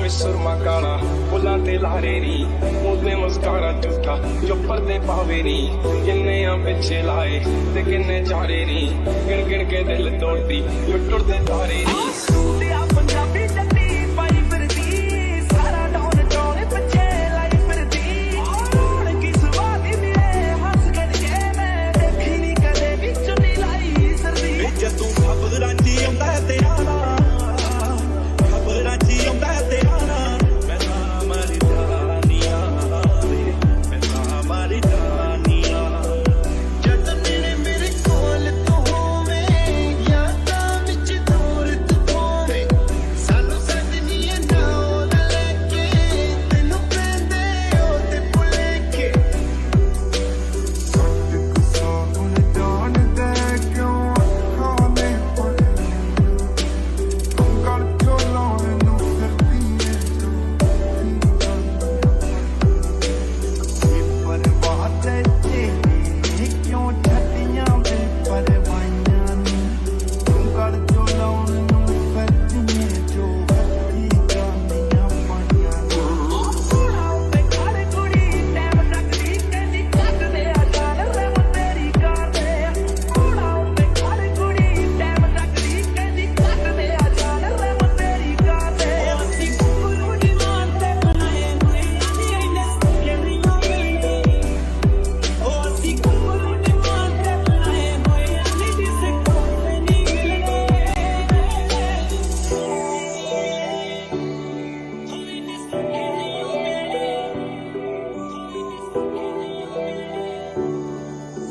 सुरमा काला फुलां ते लारे नी मुंह मुस्कारा झूठा जो पर्दे पावे नी किन्ने पिछे लाए ते किन्ने चारे नी गिन गिन के दिल तोड़ती टुटदे तारे नी पंजाबी चट्टी पाई फिरदी सारा डॉन डॉन पिछे लाई फिरदी की स्वादी मेरे हंस के मैं देखी नी कदे भी चुन्नी लाई सर्दी जदों खबरां च आउंदा तेरा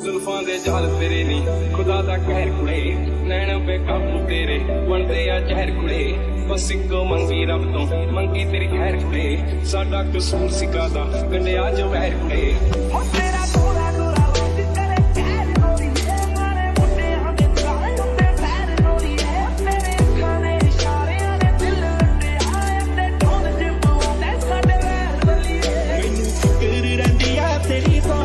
जुल्फां दे जाल तेरे नी खुदा दा कहर कुड़े नैन बेकाबू तेरे बनदे आ जहर कुड़े बस इको मंगी रब तो मंगी तेरी खैर कुड़े साडा कसूर सिकादा कंडिया जो वैर कुड़े तेरा गोरा गोरा लोग तेरे कहर नोरी मारे मुंडे हमें काले होते पैर नोरी तेरे खाने इशारे ने दिल लटे आए ते ढोल जिबूंदे साडे वैर बली मैनू फिकर रहिंदी आ तेरी तो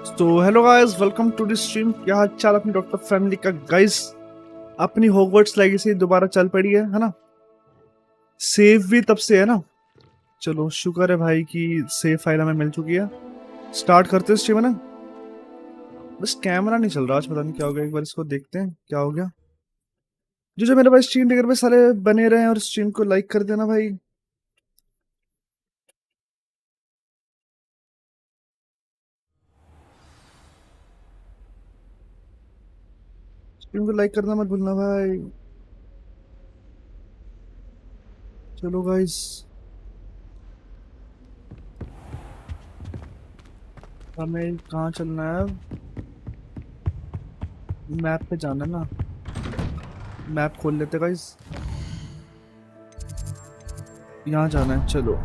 तो hello guys, welcome to the stream. क्या हाल चाल अपनी डॉक्टर फैमिली का गाइस? अपनी हॉगवर्ट्स लेगेसी दोबारा चल पड़ी है ना? सेव भी तब से है ना। चलो शुक्र है भाई कि सेव फाइल हमें मिल चुकी है। स्टार्ट करते हैं स्ट्रीम है ना। बस कैमरा नहीं चल रहा आज, पता नहीं क्या हो गया। एक बार इसको देखते हैं क्या हो गया। जो जो मेरे भाई स्ट्रीम टिकर पे सारे बने रहे हैं और स्ट्रीम को लाइक कर देना भाई। स्ट्रीम को लाइक करना मत भूलना भाई। चलो गाइस, हमें कहाँ चलना है? मैप पे जाना है ना। मैप खोल लेते गाइस। यहाँ जाना है, चलो।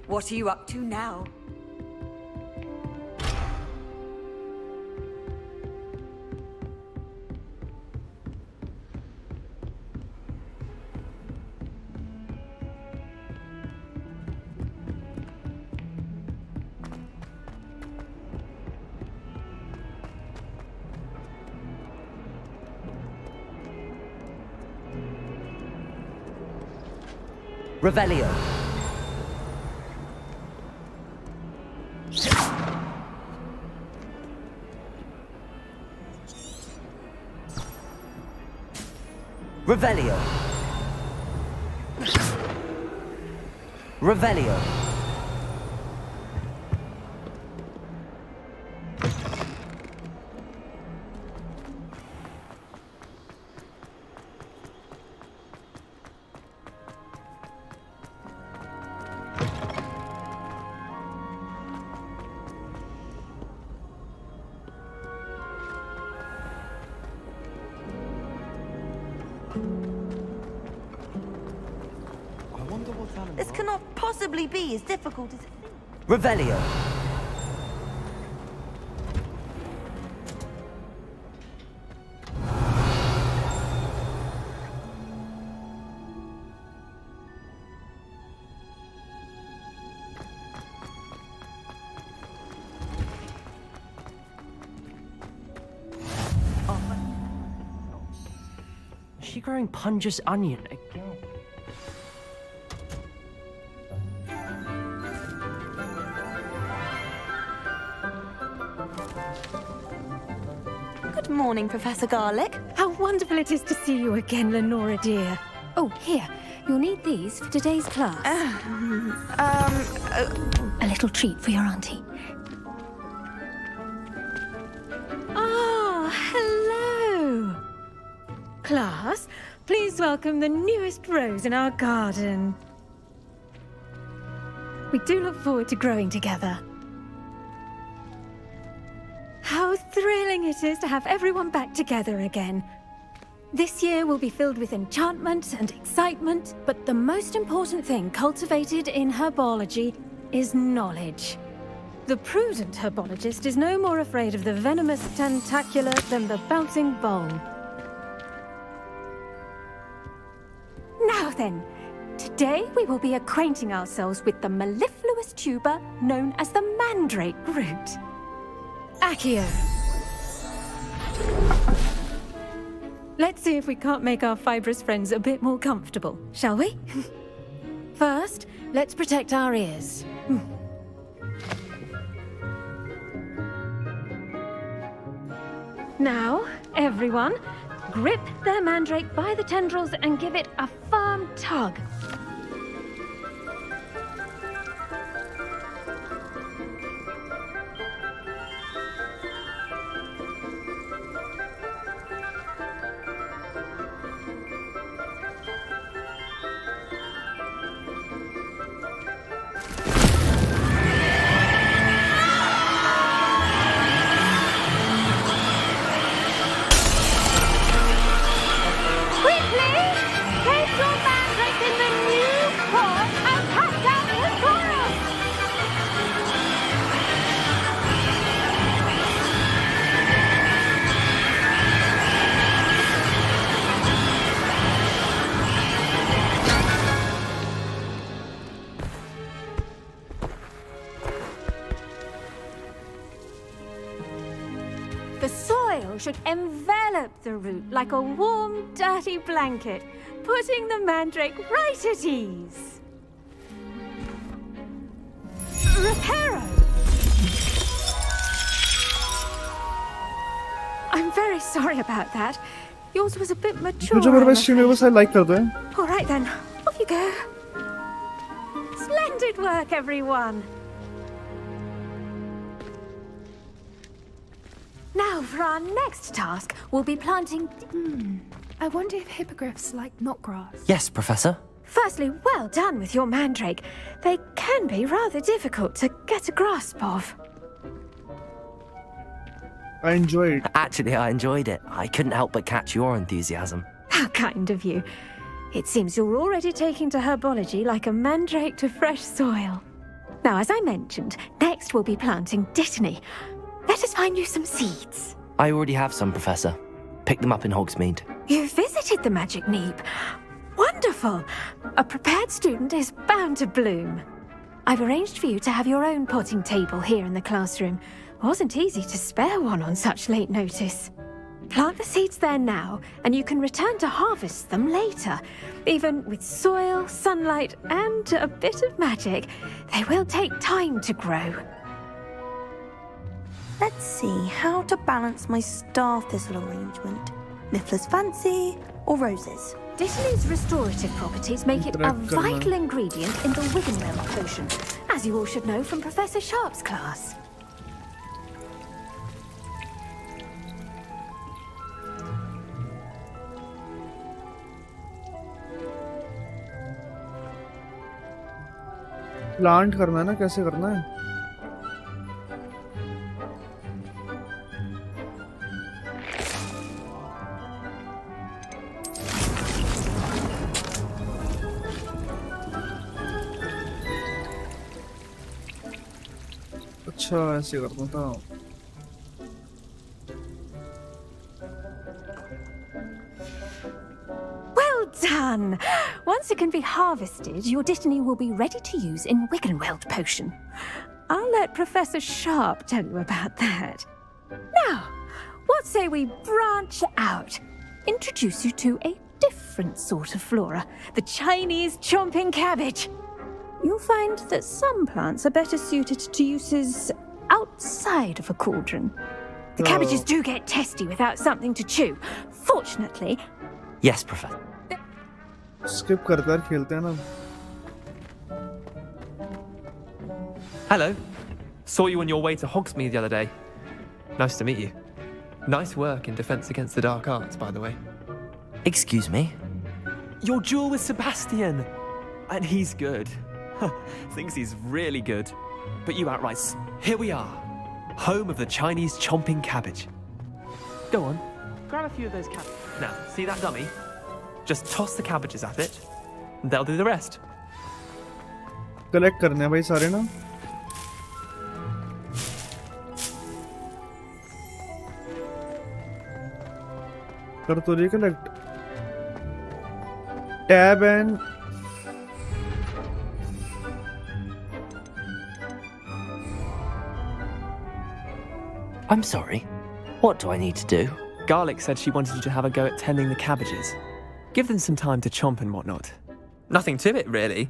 What are you up to now? Revelio. Revelio. Revelio. This cannot possibly be as difficult as it seems. Revelio. Is she growing Punja's onion again? Good morning, Professor Garlic. How wonderful it is to see you again, Lenora dear. Oh, here. You'll need these for today's class. A little treat for your auntie. Ah, hello. Class, please welcome the newest rose in our garden. We do look forward to growing together. How thrilling it is to have everyone back together again. This year will be filled with enchantment and excitement, but the most important thing cultivated in herbology is knowledge. The prudent herbologist is no more afraid of the venomous tentacula than the bouncing bowl. Now then, today we will be acquainting ourselves with the mellifluous tuber known as the mandrake root. Accio. Let's see if we can't make our fibrous friends a bit more comfortable, shall we? First, let's protect our ears. Now, everyone, grip their mandrake by the tendrils and give it a firm tug. Quickly! Place your mandrake in the new should envelop the root like a warm, dirty blanket, putting the mandrake right at ease. Reparo! I'm very sorry about that. Yours was a bit mature. मुझे मेरे stream में बस like कर दो. All right then, off you go. Splendid work, everyone. Now for our next task, we'll be planting... I wonder if hippogriffs like knotgrass. Yes, Professor. Firstly, well done with your mandrake. They can be rather difficult to get a grasp of. I enjoyed. Actually, I enjoyed it. I couldn't help but catch your enthusiasm. How kind of you. It seems you're already taking to herbology like a mandrake to fresh soil. Now, as I mentioned, next we'll be planting dittany. Let us find you some seeds. I already have some, Professor. Picked them up in Hogsmeade. You visited the Magic Neep. Wonderful! A prepared student is bound to bloom. I've arranged for you to have your own potting table here in the classroom. Wasn't easy to spare one on such late notice. Plant the seeds there now, and you can return to harvest them later. Even with soil, sunlight, and a bit of magic, they will take time to grow. Let's see how to balance my star thistle arrangement. Miffler's fancy or roses? Dittany's restorative properties make it a vital ingredient in the Wiggenweld potion, as you all should know from Professor Sharp's class. Plant करना है ना, कैसे करना है? अच्छा ऐसे करना था. Well done! Once it can be harvested, your dittany will be ready to use in Wiggenweld potion. I'll let Professor Sharp tell you about that. Now, what say we branch out? Introduce you to a different sort of flora, the Chinese chomping cabbage. You'll find that some plants are better suited to uses outside of a cauldron. The cabbages do get testy without something to chew. Fortunately... Yes, Professor. Skip करकर खेलते हैं ना. Hello. Saw you on your way to Hogsmeade the other day. Nice to meet you. Nice work in Defense Against the Dark Arts, by the way. Excuse me? Your duel with Sebastian! And he's good. Thinks he's really good. But you outright... Here we are. Home of the Chinese chomping cabbage. Go on. Grab a few of those cabbages. Now, see that dummy? Just toss the cabbages at it. And they'll do the rest. Collect करने हैं भाई सारे ना. कर तो रही collect. Tab and I'm sorry. What do I need to do? Garlic said she wanted you to have a go at tending the cabbages. Give them some time to chomp and whatnot. Nothing to it, really.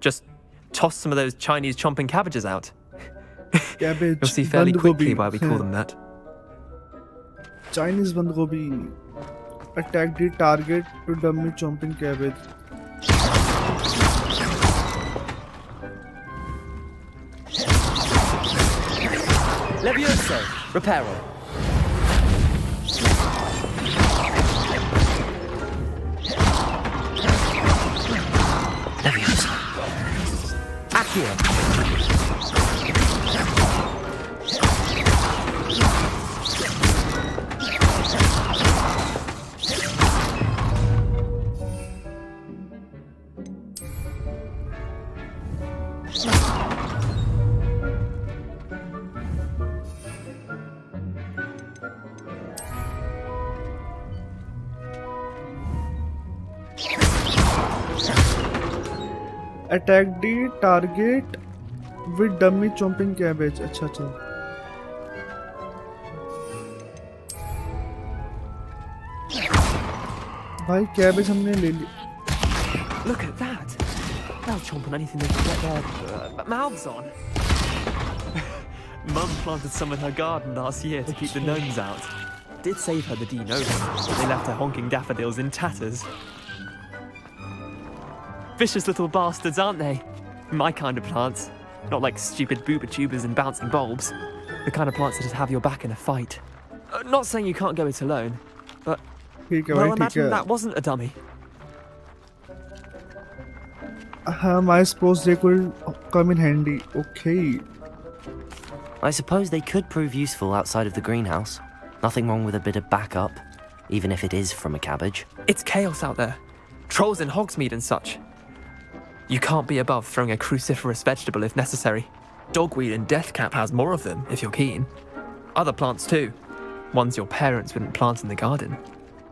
Just toss some of those Chinese chomping cabbages out. cabbage. You'll see fairly quickly why we call them that. Chinese band gobi. Attack the target to dummy chomping cabbage. Levioso! Reparo! Levioso! Accio! Attack the target with dummy chomping cabbage. अच्छा अच्छा. भाई cabbage हमने ले ली। Look at that. They'll chomp on anything they can get their mouths on. Mum planted some in her garden last year to keep the gnomes out. Did save her the de-notice, but they left her honking daffodils in tatters. Vicious little bastards, aren't they? My kind of plants. Not like stupid booba tubers and bouncing bulbs. The kind of plants that just have your back in a fight. Not saying you can't go it alone, but ठीक है well, भाई, ठीक imagine है। that wasn't a dummy. I suppose they could come in handy. Okay. I suppose they could prove useful outside of the greenhouse. Nothing wrong with a bit of backup, even if it is from a cabbage. It's chaos out there. Trolls in Hogsmeade and such. You can't be above throwing a cruciferous vegetable if necessary. Dogweed and deathcap has more of them, if you're keen. Other plants too. Ones your parents wouldn't plant in the garden.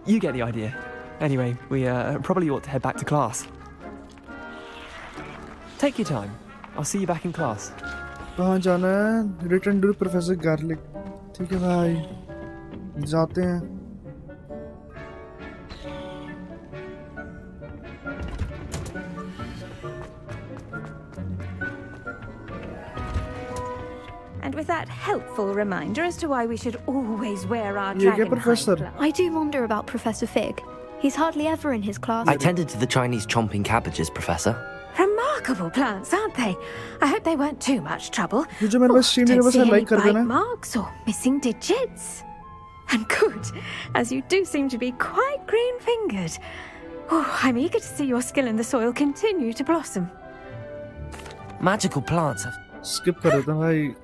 You get the idea. Anyway, we probably ought to head back to class. Take your time. I'll see you back in class. कहाँ जाना है? Return to Professor Garlic. ठीक है भाई, जाते हैं। And with that helpful reminder as to why we should always wear our ये क्या dragon Professor? I do wonder about Professor Fig. He's hardly ever in his class. I tended to the Chinese chomping cabbages, Professor. Remarkable plants, aren't they? I hope they weren't too much trouble. ये जो मेरे पास stream है, Don't बस see any like कर bite देना। marks or missing digits. And good, as you do seem to be quite green-fingered. Oh, I'm eager to see your skill in the soil continue to blossom. Magical plants have... Skip कर देता हूँ भाई।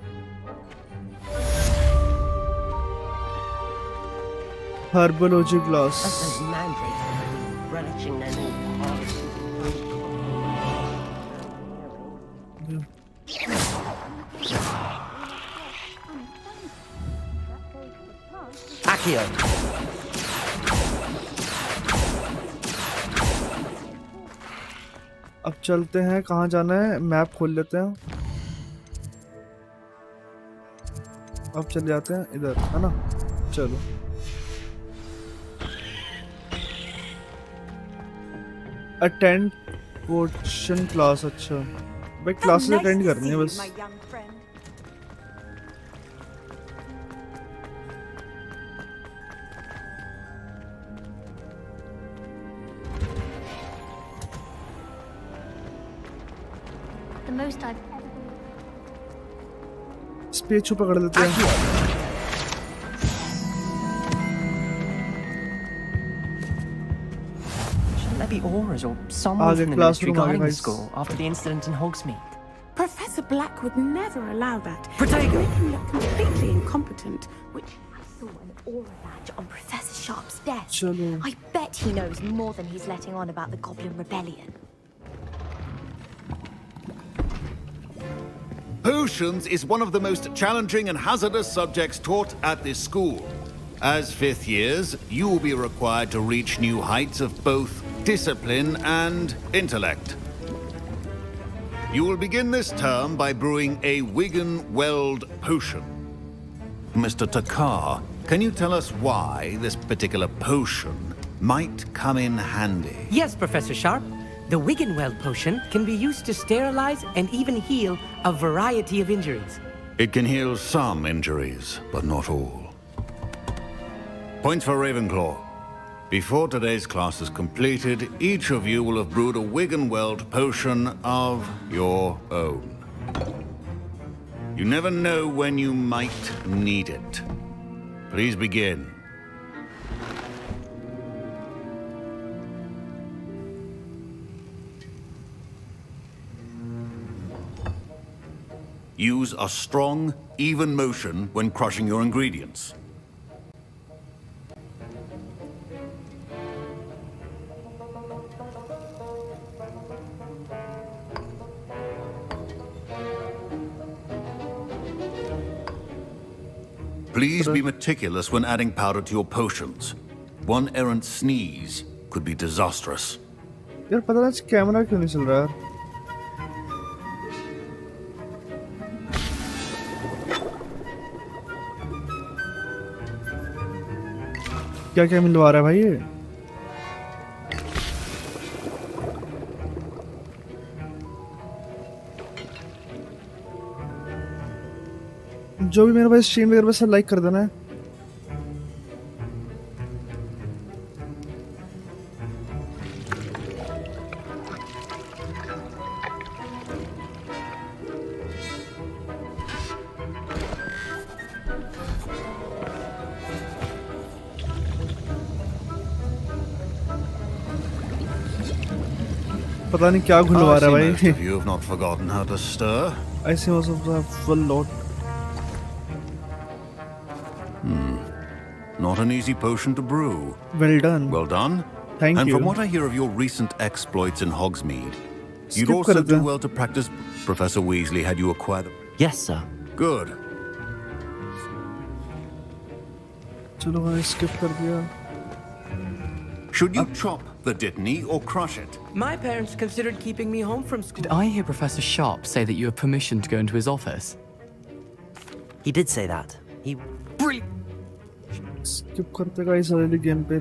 Herbology class. Accio. अब चलते हैं, कहाँ जाना है? मैप खोल लेते हैं। अब चले जाते हैं इधर, है ना? चलो। Attend portion class. अच्छा भाई, क्लासेस अटेंड करनी है बस। The most I've स्पेचू पकड़ लेते हैं। Shouldn't there be auras or someone from the classroom, military guarding the guys. school after the incident in Hogsmeade? Professor Black would never allow that. Protego! Make him look completely incompetent, which I saw an aura badge on Professor Sharp's desk. चलो। I bet he knows more than he's letting on about the Goblin Rebellion. Potions is one of the most challenging and hazardous subjects taught at this school. As fifth years, you will be required to reach new heights of both discipline and intellect. You will begin this term by brewing a Wigan-Weld potion. Mr. Takar, can you tell us why this particular potion might come in handy? Yes, Professor Sharp. The Wigan-Weld potion can be used to sterilize and even heal a variety of injuries. It can heal some injuries, but not all. Points for Ravenclaw. Before today's class is completed, each of you will have brewed a Wigan-Weld potion of your own. You never know when you might need it. Please begin. Use a strong, even motion when crushing your ingredients. Please be meticulous when adding powder to your potions. One errant sneeze could be disastrous. यार पता नहीं camera क्यों नहीं चल रहा यार। क्या क्या मिलवा रहा है भाई ये? जो भी मेरे भाई स्ट्रीम वगैरह पे सब लाइक कर देना है। पता नहीं क्या घुलवा रहा है भाई। You have not forgotten how to stir. I see most of the full lot. Not an easy potion to brew. Well done. Well done. Thank and you. from what I hear of your recent exploits in Hogsmeade, Skip you'd also kar do de. well to practice Professor Weasley had you acquire the... Yes, sir. Good. चलो भाई skip कर दिया। Should you chop the Dittany or crush it? My parents considered keeping me home from school. Did I hear Professor Sharp say that you have permission to go into his office? He did say that. He... Brilliant! Skip करते guys अगले game पे।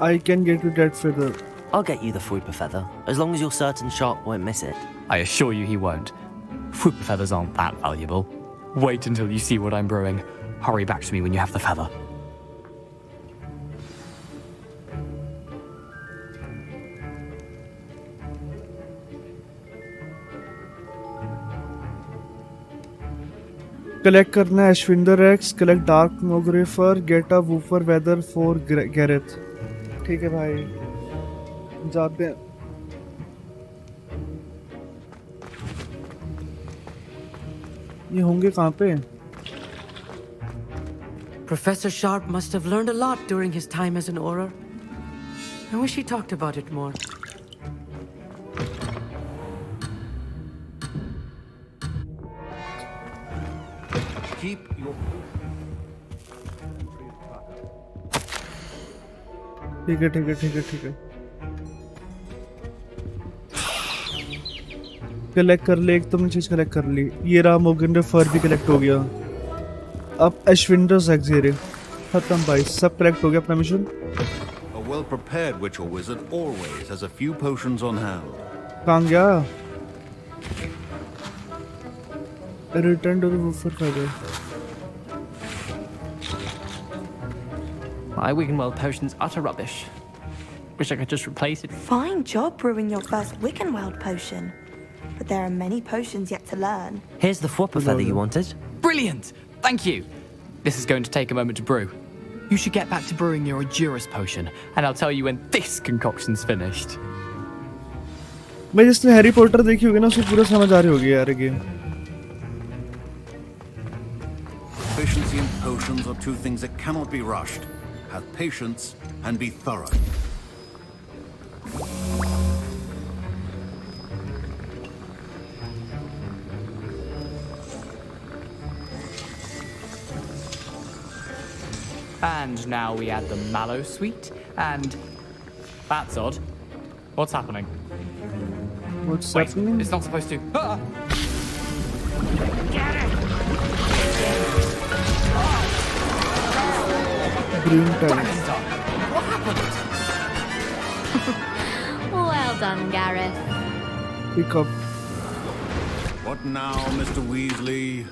I can get you that feather. I'll get you the Fruiper feather, as long as you're certain Sharp won't miss it. I assure you he won't. Fruit feathers aren't that valuable. Wait until you see what I'm brewing. Hurry back to me when you have the feather. Collect करना है Ashwinder X, collect Dark Mographer, get a Woofer Weather for Gareth. ठीक है भाई, जाते हैं। ये होंगे कहाँ पे? Professor Sharp must have learned a lot during his time as an Auror. I wish he talked about it more. Keep your... ठीक है ठीक है ठीक है ठीक है। कलेक्ट कर ले, एक तुमने चीज कलेक्ट कर ली। ये रहा मोगन फर भी कलेक्ट हो गया। अब एशविंडर्स एक्सेरे खत्म भाई, सब कलेक्ट हो गया अपना mission. A well-prepared witch or wizard always has a few potions on hand. कहाँ गया? रिटर्न टू द वूफर कर दे। My Wiggenweld potion's utter rubbish. Wish I could just replace it. Fine job brewing your first Wiggenweld potion. But there are many potions yet to learn. Here's the Fruiper feather you wanted. Brilliant! Thank you! This is going to take a moment to brew. You should get back to brewing your Edurus potion, and I'll tell you when this concoction's finished. मैं जिसने Harry Potter देखी होगी ना, उसको पूरा समझ आ रही होगी यार game. Efficiency and potions are two things that cannot be rushed. Have patience and be thorough. And now we add the mallow sweet, and... That's odd. What's happening? What's Wait, happening? it's not supposed to... Ah! Green time. What happened? Well done, Gareth. Pick up. What now, Mr. Weasley?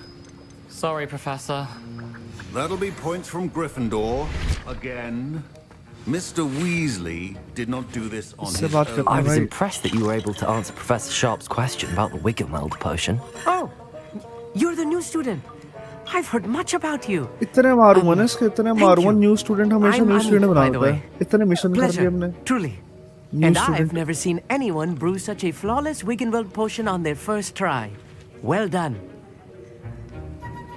Sorry, Professor. That'll be points from Gryffindor. Again. Mr. Weasley did not do this on his own. I was impressed that you were able to answer Professor Sharp's question about the Wiggenweld potion. Oh, you're the new student. I've heard much about you. इतने मारूंगा ना इसके, इतने मारूंगा। New student हमेशा new student बनाता है। इतने मिशन कर दिए हमने। Truly. And I've never seen anyone brew such a flawless Wiggenweld potion on their first try. Well done.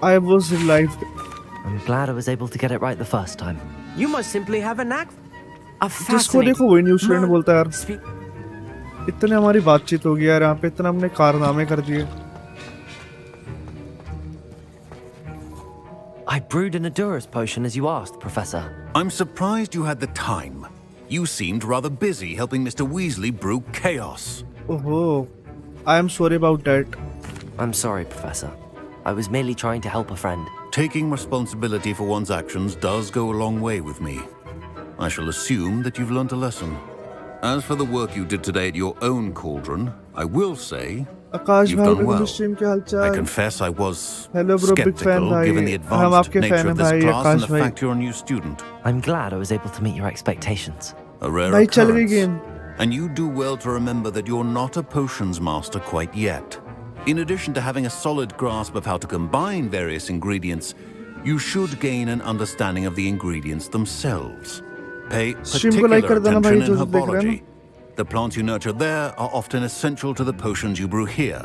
I was relieved. I'm glad I was able to get it right the first time. You must simply have a knack. A जिसको देखो वही new student बोलता है यार। इतने हमारी बातचीत हो गई यार यहाँ पे, इतना हमने कारनामे कर दिए। I brewed an Edurus potion as you asked, Professor. I'm surprised you had the time. You seemed rather busy helping Mr. Weasley brew chaos. Oh, I am sorry about that. I'm sorry, Professor. I was merely trying to help a friend. Taking responsibility for one's actions does go a long way with me. I shall assume that you've learnt a lesson. As for the work you did today at your own cauldron, I will say Akash you've भाई done well. Stream के I हालचाल confess I was hello bro big fan skeptical भाई given the हम advanced आपके nature fan of हैं this भाई class and Akash the भाई fact you're a new student. I'm glad I was able to meet your expectations. A rare भाई चल गई occurrence. Game And you do well to remember that you're not a potions master quite yet. In addition to having a solid grasp of how to combine various ingredients, you should gain an understanding of the ingredients themselves. Pay Stream को like particular कर देना भाई attention in जो देख रहे हैं herbology. The plants you nurture there are often essential to the potions you brew here.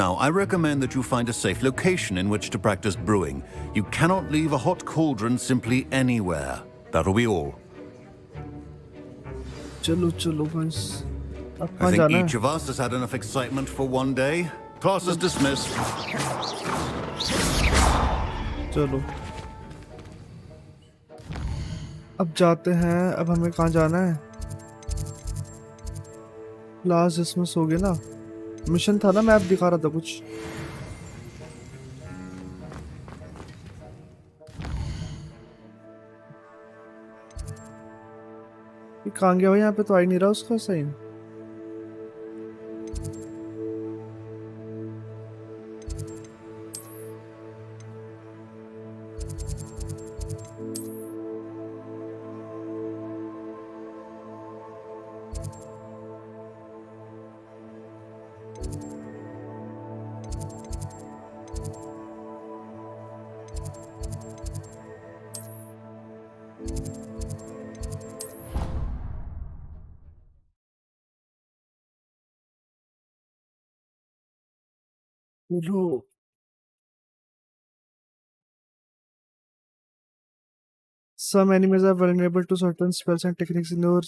Now, I recommend that you find a safe location in which to practice brewing. You cannot leave a hot cauldron simply anywhere. That'll be all. चलो चलो बस अब I कहाँ think जाना each है of us has had enough excitement for one day. Class is dismissed. चलो अब जाते हैं अब हमें कहाँ जाना है क्लास डिसमिस हो गया ना मिशन था ना मैप दिखा रहा था कुछ ये कहाँ गया भाई यहाँ पे तो आ ही नहीं रहा उसका साइन चलो Some enemies are vulnerable to certain spells and techniques in your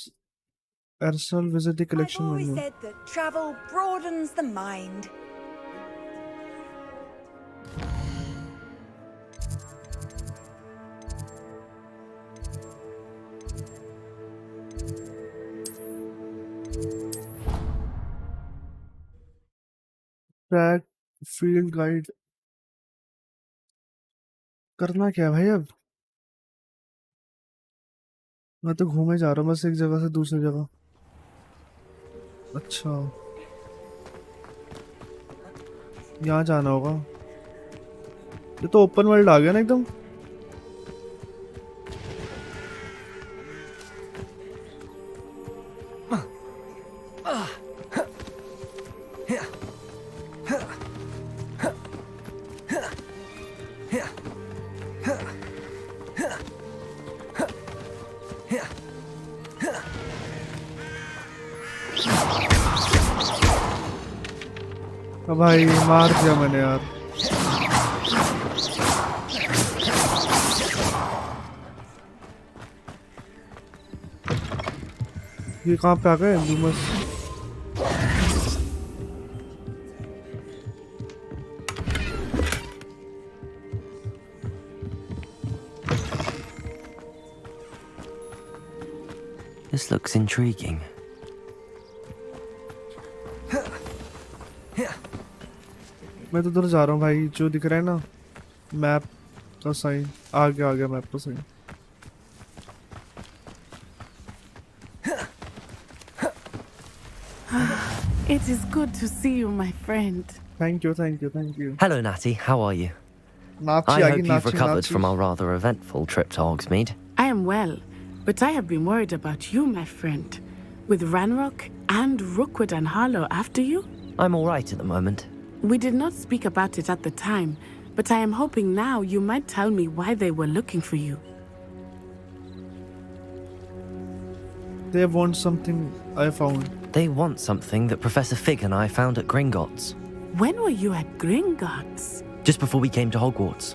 arsenal. Visit the collection I've always menu. said that travel broadens the mind. Track field guide. करना क्या है भाई अब मैं तो घूमे जा रहा हूँ बस एक जगह से दूसरी जगह अच्छा यहाँ जाना होगा ये तो ओपन वर्ल्ड आ गया ना एकदम भाई मार दिया मैंने यार ये कहाँ पे आ गए लूमस This looks intriguing. मैं तो उधर जा रहा हूँ भाई जो दिख रहा है ना मैप का साइन आ गया मैप का sign It is good to see you, my friend. Thank you. Hello, Natty. How are you? I hope you've recovered from our rather eventful trip to Hogsmeade. I am well, but I have been worried about you, my friend. With Ranrock and Rookwood and Harlow after you? I'm all right at the moment. We did not speak about it at the time, but I am hoping now you might tell me why they were looking for you. They want something I found. They want something that Professor Fig and I found at Gringotts. When were you at Gringotts? Just before we came to Hogwarts.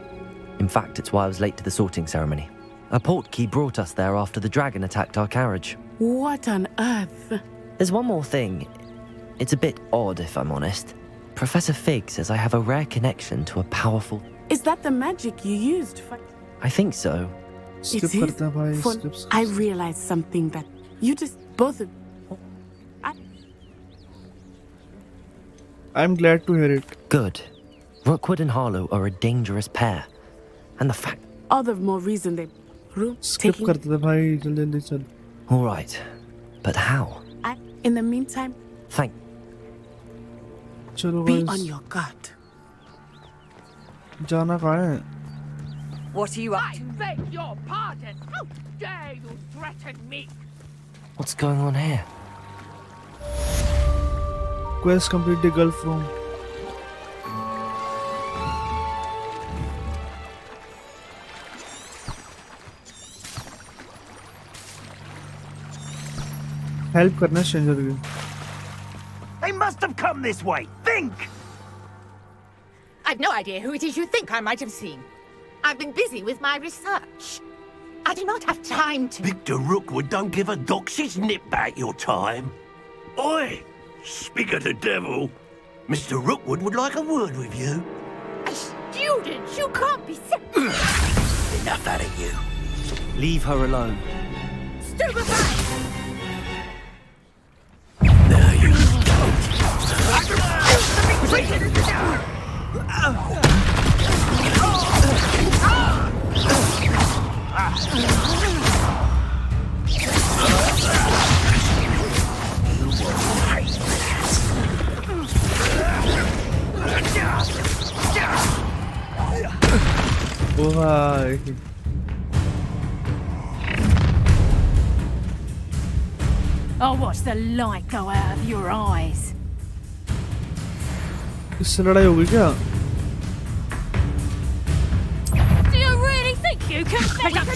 In fact, it's why I was late to the sorting ceremony. A portkey brought us there after the dragon attacked our carriage. What on earth? There's one more thing. It's a bit odd, if I'm honest. Professor Fig says I have a rare connection to a powerful... Is that the magic you used for... I think so. It is? I realized something that you just both... I'm glad to hear it. Good. Rookwood and Harlow are a dangerous pair. And the fact... All the more reason they... Skip करते थे भाई जल्दी चल. All right. But how? I In the meantime, Thank. चलो be guys, on your guard. जाना कहाँ है? What are you up to? Beg your pardon. How dare you threaten me? What's going on here? Quest complete the Gulf room. Help करना stranger की. They must have come this way. Think! I've no idea who it is you think I might have seen. I've been busy with my research. I do not have time to... Victor Rookwood don't give a doxy's nip back your time. Oi! Speak of the devil. Mr. Rookwood would like a word with you. A student? You can't be... Enough out of you. Leave her alone. Stupefy! There you go. Why? I'll watch the light go out of your eyes. इससे लड़ाई होगी क्या? Do you really think you can make up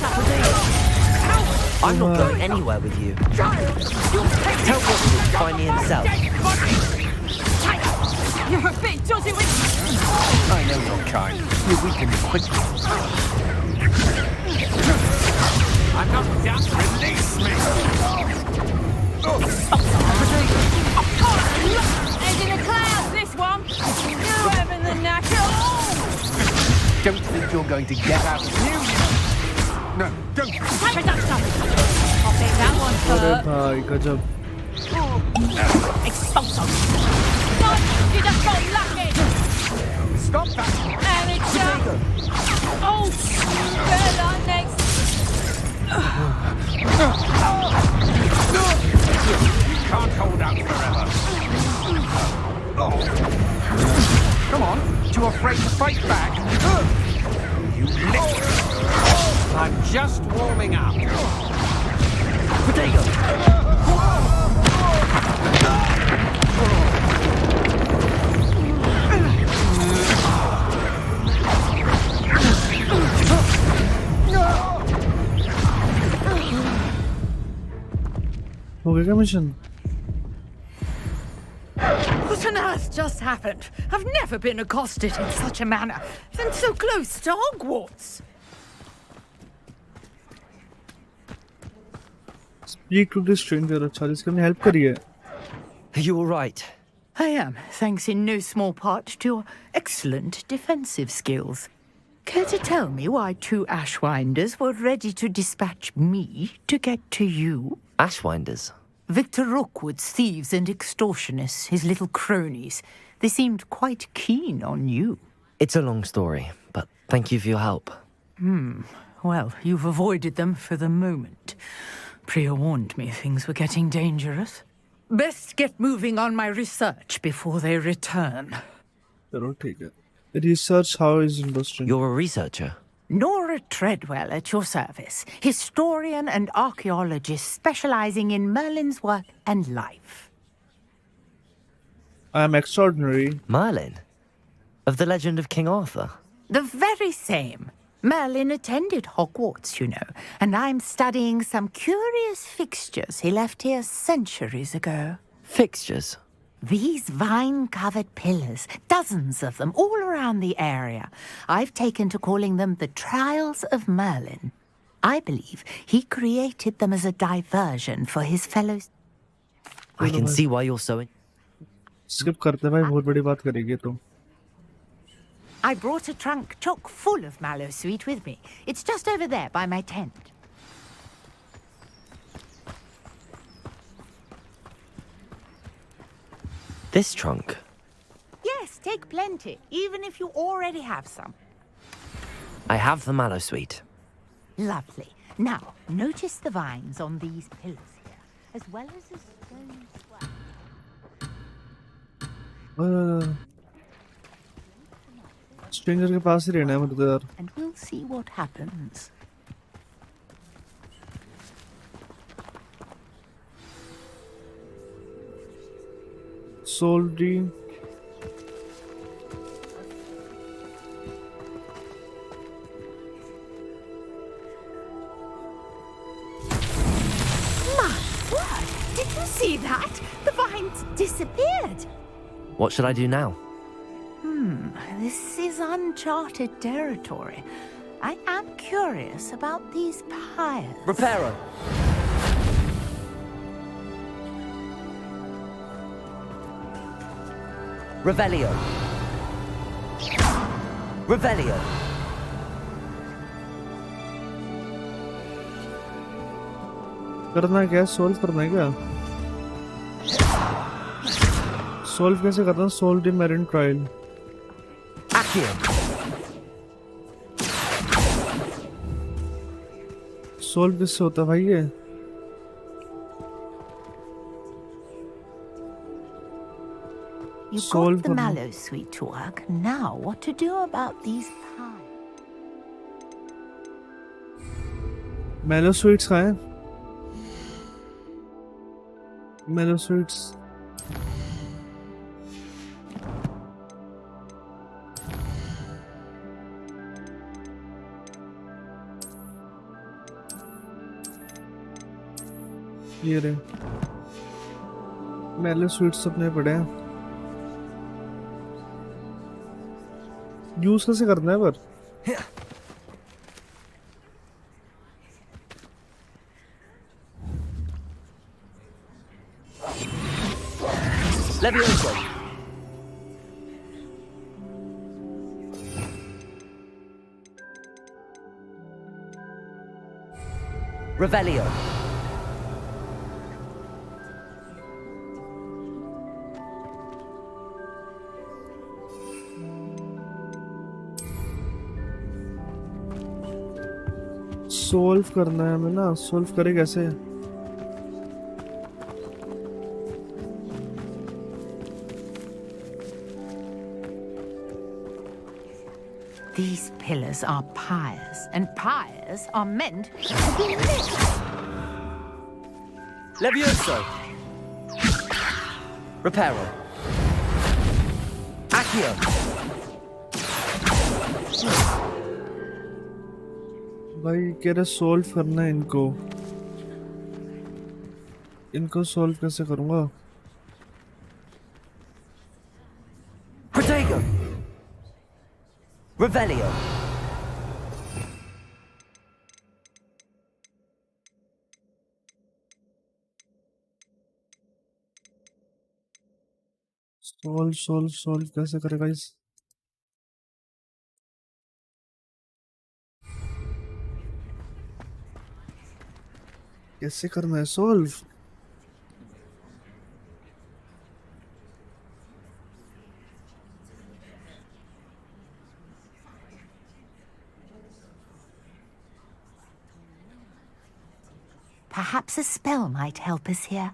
I'm not going anywhere with you. Tell Rookwood to find me himself. You're a bit dodgy with... I know your kind. You weaken quickly. I'm not down to release me. He's in the clouds, this one. You're having the knack. Don't think you're going to get out of here. No, don't. Take that stuff. I'll take that one अरे first. भाई गजब. Expulso. No, you just got lucky. Stop that. And it's oh, Bella next. Can't hold out forever. Come on, too afraid to fight back? You lick. I'm just warming up. Potato! हो गया क्या mission? What on earth just happened? I've never been accosted in such a manner, and so close to Hogwarts. Speak to this stranger. अच्छा जिसकी हमने help करी है. Are you all right? I am, thanks in no small part to your excellent defensive skills. Care to tell me why two Ashwinders were ready to dispatch me to get to you? Ashwinders? Victor Rookwood's thieves and extortionists, his little cronies. They seemed quite keen on you. It's a long story, but thank you for your help. Well, you've avoided them for the moment. Priya warned me things were getting dangerous. Best get moving on my research before they return. चलो ठीक है. Research how is industry. You're a researcher? Nora Treadwell at your service, historian and archaeologist specializing in Merlin's work and life. I am extraordinary. Merlin? Of the legend of King Arthur? The very same. Merlin attended Hogwarts, you know, and I'm studying some curious fixtures he left here centuries ago. Fixtures? These vine-covered pillars, dozens of them, all around the area. I've taken to calling them the Trials of Merlin. I believe he created them as a diversion for his fellows. I can see why you're so... Skip करते भाई बहुत बड़ी बात करेगी तो. I brought a trunk chock full of mallow sweet with me. It's just over there by my tent. This trunk? Yes, take plenty, even if you already have some. I have the mallow sweet. Lovely. Now, notice the vines on these pillars here, as well as the... stranger के पास ही रहना है मतलब यार. And we'll see what happens. Soldi. Did you see that? The vines disappeared. What should I do now? This is uncharted territory. I am curious about these pyres. Reparo. Revelio. Revelio. करना क्या है? Solve करना है क्या? Solve कैसे करना है? Solve the marine trial. Solve किससे होता है भाई ये? You got the mallow sweet to work. Now, what to do about these pies? Mallow sweets कहाँ हैं? Mallow sweets. ये रहे. Mallow sweets अपने पड़े हैं. यूज कैसे करना है पर? Levioso. Revelio. सोल्व करना है हमें ना. सोल्व करे कैसे? These pillars are pyres, and pyres are meant to be lit. Levioso. Reparo. Accio. भाई कह रहे सोल्व करना है इनको. इनको सोल्व कैसे करूंगा? Protego. Revelio. सोल्व कैसे करेगा इस? कैसे करना है solve? Perhaps a spell might help us here.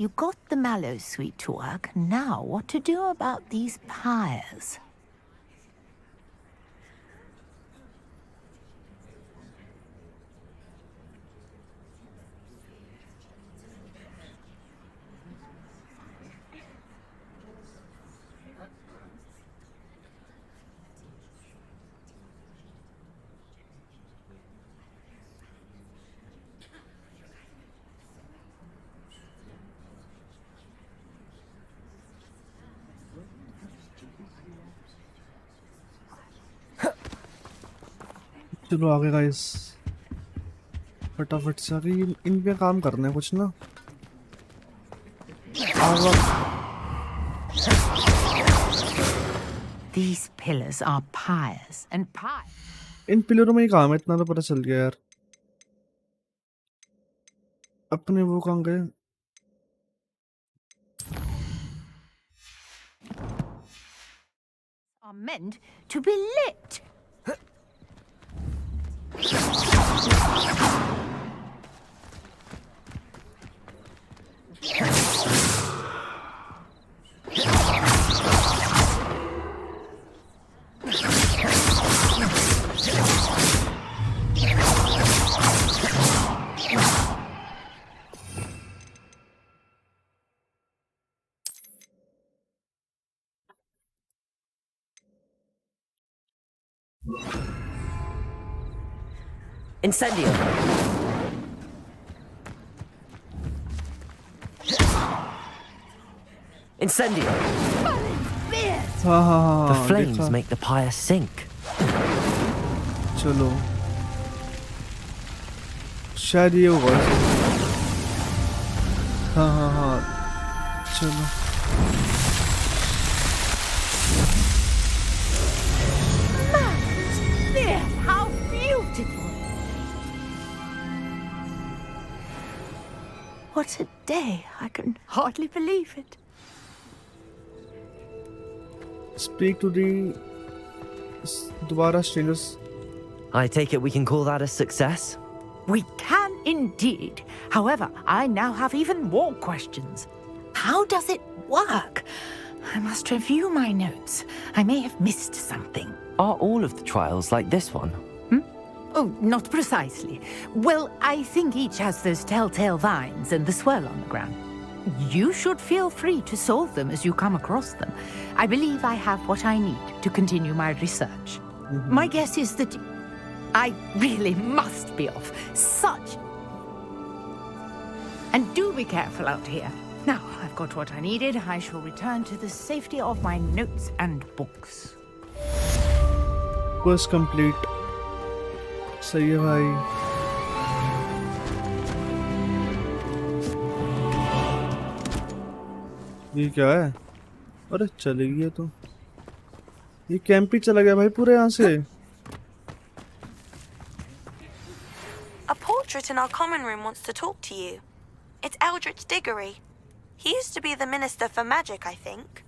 You got the mallow sweet to work. Now, what to do about these pyres? चलो आगे गाइस, फटाफट से आगे। इन पे काम करना है कुछ ना। These pillars are pious and pious. इन पिलरों में ही काम है, इतना तो पता चल गया यार। अपने वो कहाँ गए? Are meant to be lit. Incendio! Incendio! The flames make the pyre sink. चलो शायद ये होगा। हाँ चलो। How beautiful! What a day! I can hardly believe it. Speak to the Dubara strangers. I take it we can call that a success? We can indeed. However, I now have even more questions. How does it work? I must review my notes. I may have missed something. Are all of the trials like this one? Oh, not precisely. Well, I think each has those telltale vines and the swirl on the ground. You should feel free to solve them as you come across them. I believe I have what I need to continue my research. My guess is that I really must be off. Such... And do be careful out here. Now, I've got what I needed. I shall return to the safety of my notes and books. Quest complete. सही है भाई। ये क्या है? अरे चले गया तो। ये कैंप ही चला गया भाई पूरे यहाँ से। A portrait in our common room wants to talk to you. It's Eldritch Diggory. He used to be the Minister for Magic, I think.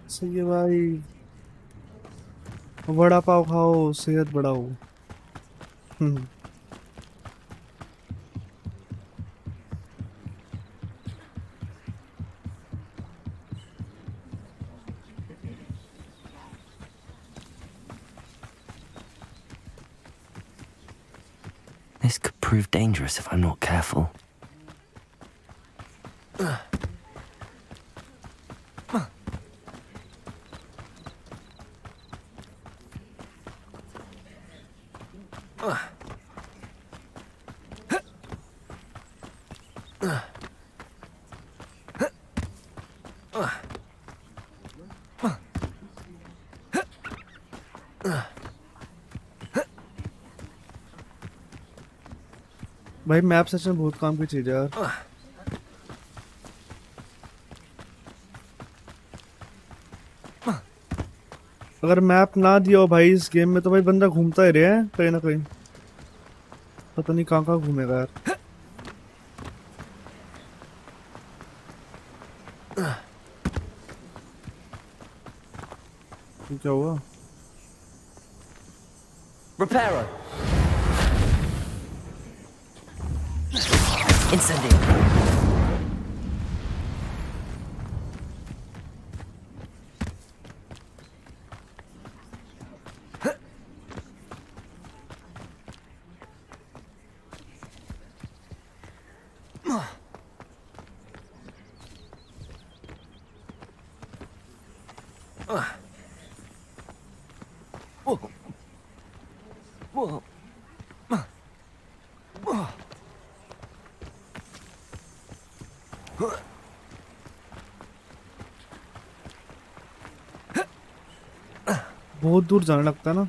सही है भाई। वड़ा पाव खाओ, सेहत बढ़ाओ। This could prove dangerous if I'm not careful. भाई map सच में बहुत काम की चीज है यार। अगर मैप ना दिया हो भाई इस गेम में तो भाई बंदा घूमता ही रहे हैं कहीं ना कहीं, पता नहीं कहाँ कहाँ घूमेगा यार। क्या हुआ? Reparo. Incendio. बहुत दूर जाना लगता है ना।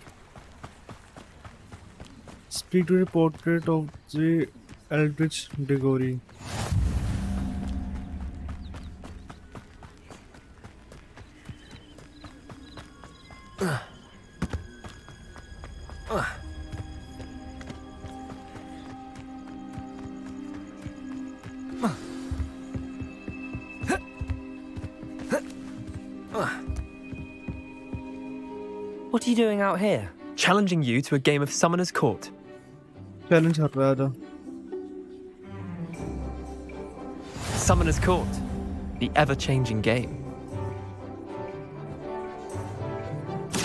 Speak to the portrait of the Eldritch Diggory. What are you doing out here? Challenging you to a game of Summoner's Court. Challenge कर रहा था। Summoner's Court, the ever-changing game.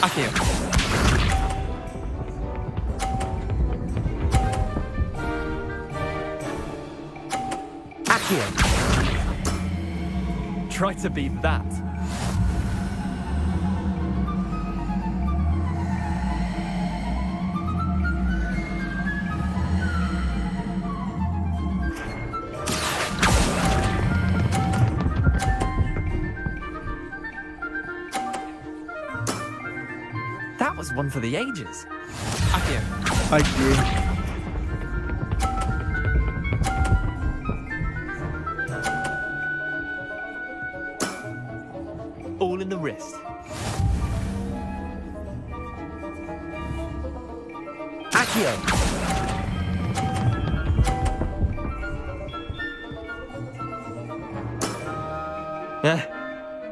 Akio. Akio. Try to beat that. That was one for the ages. Akio. All in the wrist. Akio.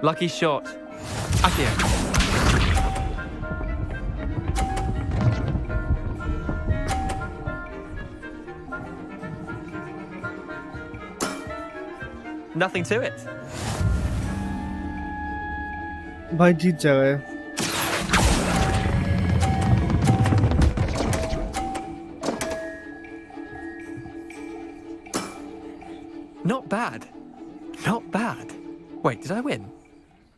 Lucky shot. Akio. Nothing to it. भाई जीत जाएगा। Not bad. Not bad. Wait, did I win?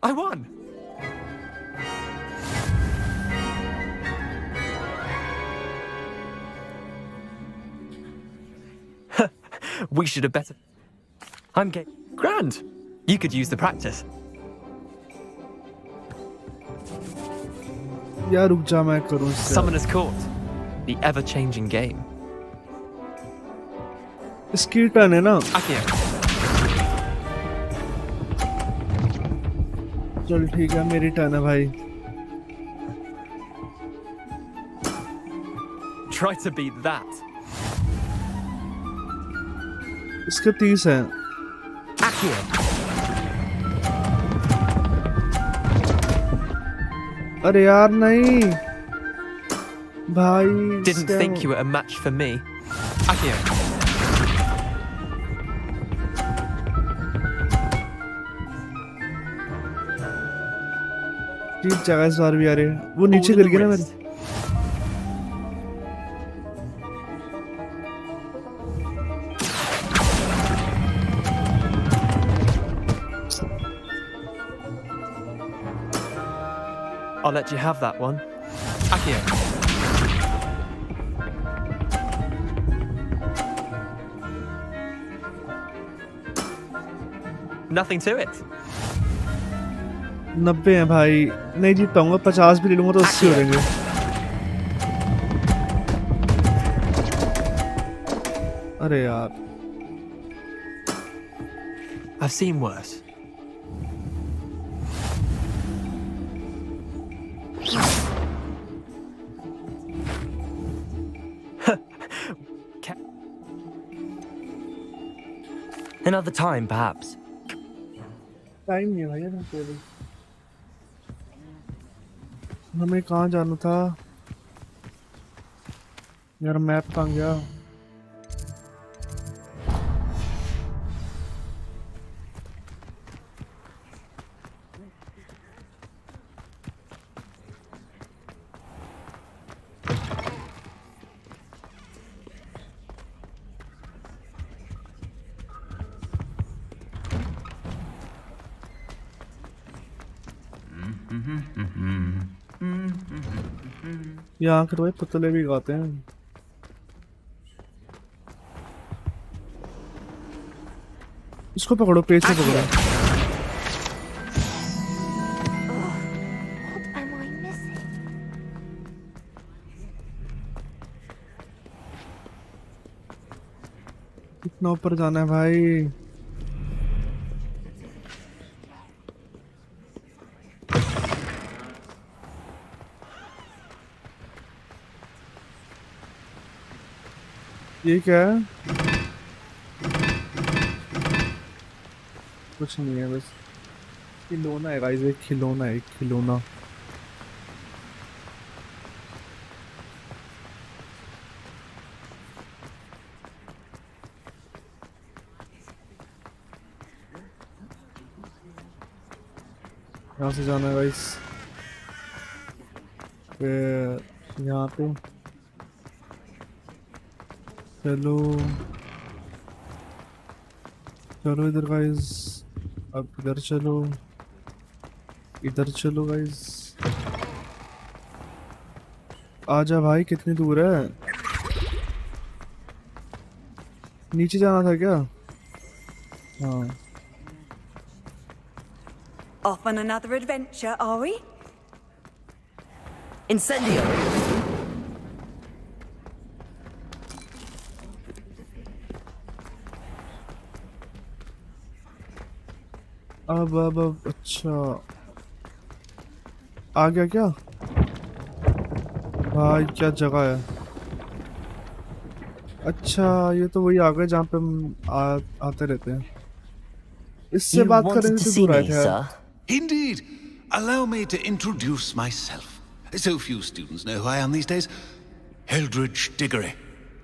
I won! We should have better. I'm gay. Grand! You could use the practice. यार रुक जा मैं करूँ इससे। Summoner's Court, the ever-changing game. इसकी turn है ना? Akio. चल ठीक है मेरी टर्न है भाई। Try to beat that. इसके 30 हैं। Akio. अरे यार नहीं भाई। Didn't think you were a match for me. Akio. जीत जाएगा इस बार भी यार। वो नीचे गिर गया ना मेरे। I'll let you have that one. Akio. Nothing to it. 90 हैं भाई। नहीं जीत पाऊंगा। 50 भी ले लूंगा तो 80 हो जाएंगे। अरे यार। I've seen worse. Another time, perhaps. Time नहीं है भाई यार कोई। हमें कहाँ जाना था यार? मैप कहाँ गया? यहाँ के भाई पुतले भी गाते हैं। इसको पकड़ो, पेज से पकड़ो। What am I missing? कितना ऊपर जाना है भाई? ये क्या है? कुछ नहीं है, बस खिलौना है गाइस, एक खिलौना है, एक खिलौना। यहाँ से जाना है गाइस, फिर यहाँ पे चलो चलो इधर गाइस, अब इधर चलो, इधर चलो गाइस। आजा भाई, कितनी दूर है? नीचे जाना था क्या? हाँ। Off on another adventure, are we? Incendio! अब अच्छा आ गया क्या भाई? क्या जगह है? अच्छा, ये तो वही आ गए जहाँ पे हम आते रहते हैं। इससे बात करेंगे तो दूर आए थे यार। Indeed. Allow me to introduce myself. So few students know who I am these days. Eldridge Diggory,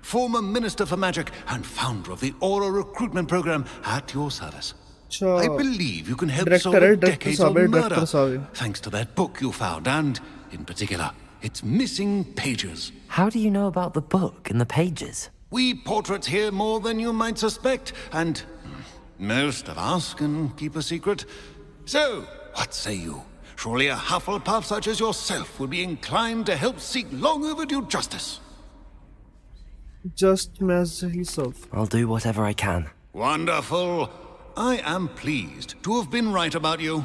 former Minister for Magic and founder of the Aura recruitment program at your service. I believe you can help solve decades of murder, thanks to that book you found, and, in particular, its missing pages. How do you know about the book and the pages? We portraits hear more than you might suspect, and most of us can keep a secret. So, what say you? Surely a Hufflepuff such as yourself would be inclined to help seek long overdue justice. Just myself. I'll do whatever I can. Wonderful. I am pleased to have been right about you.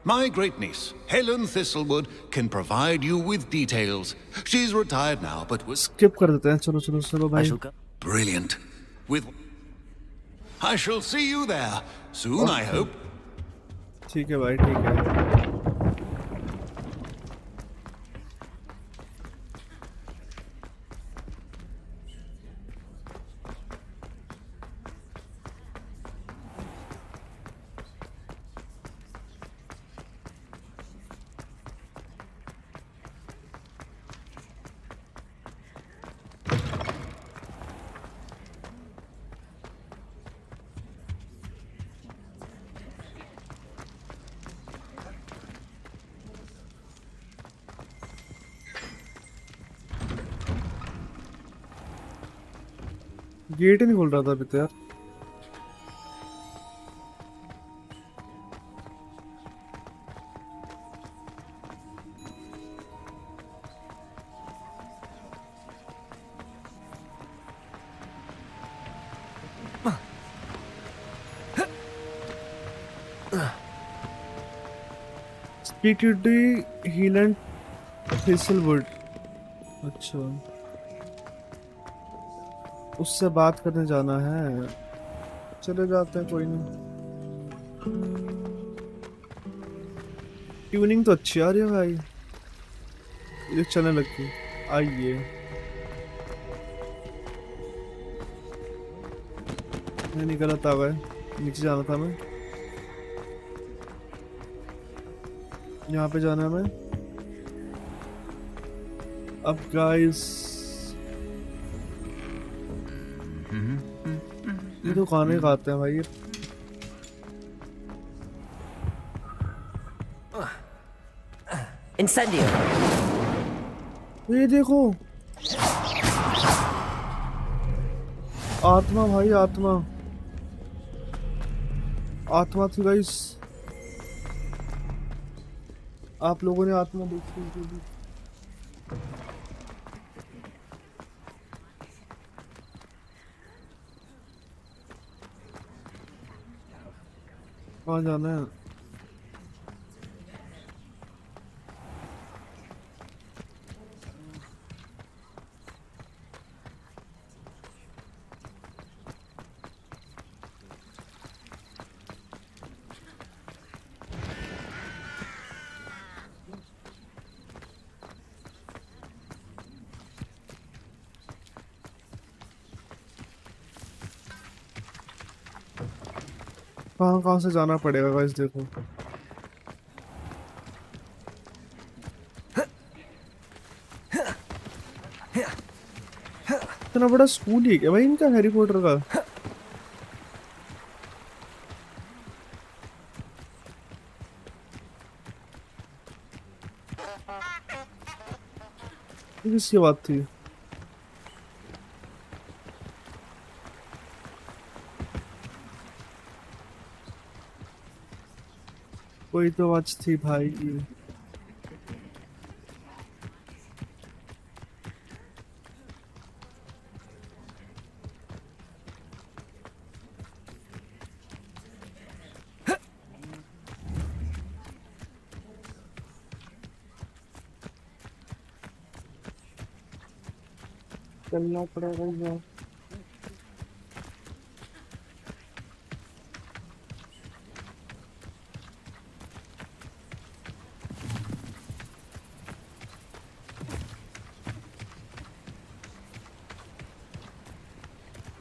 My great niece, Helen Thistlewood, can provide you with details. She's retired now, but was... Skip कर देते हैं, चलो चलो चलो भाई. Brilliant. I shall see you there soon, I hope. ठीक है भाई, ठीक है. गेट ही नहीं खोल रहा था अभी तो यार. Speak to the Healand Thistlewood. अच्छा, उससे बात करने जाना है. चले जाते हैं, कोई नहीं. ट्यूनिंग तो अच्छी आ रही है भाई, ये चलने लगती. आइए, नहीं गलत आ गए. नीचे जाना था मैं, यहाँ पे जाना है मैं. अब गाइस, ये तो गाने गाते हैं भाई. Incendio. ये देखो, आत्मा भाई, आत्मा आत्मा थी गाइस. आप लोगों ने आत्मा देखी? कहाँ जाना है? कहाँ से जाना पड़ेगा गाइस देखो। इतना बड़ा स्कूल ही क्या भाई इनका हैरी पॉटर का? ये किसकी बात थी? कोई तो बात थी भाई। चलना पड़ेगा यार।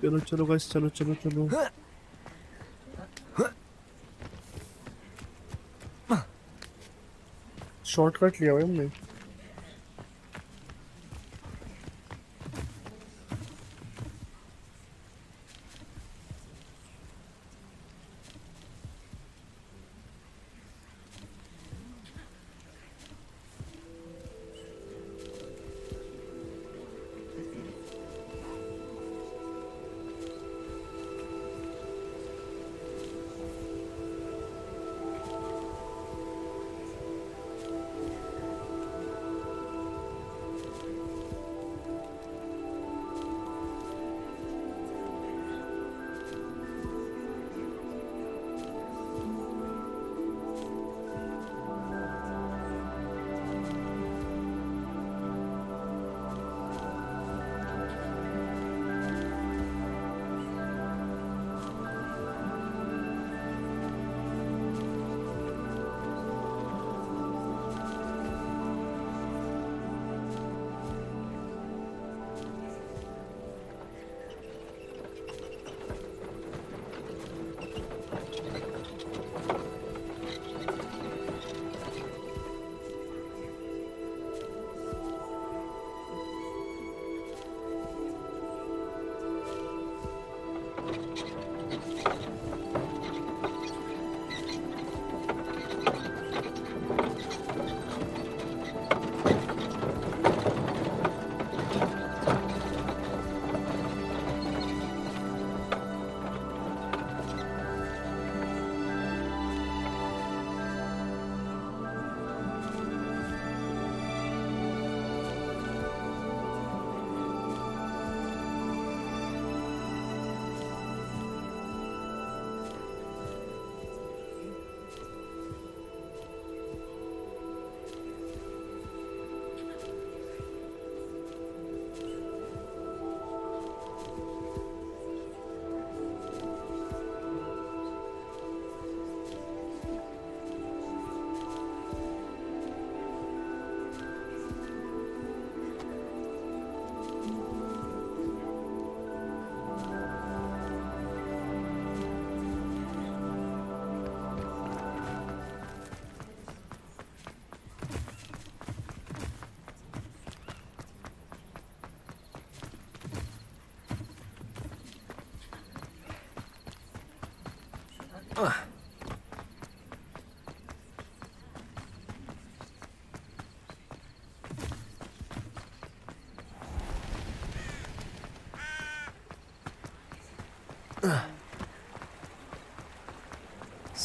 चलो चलो गाइस चलो चलो चलो। शॉर्टकट लिया भाई हमने।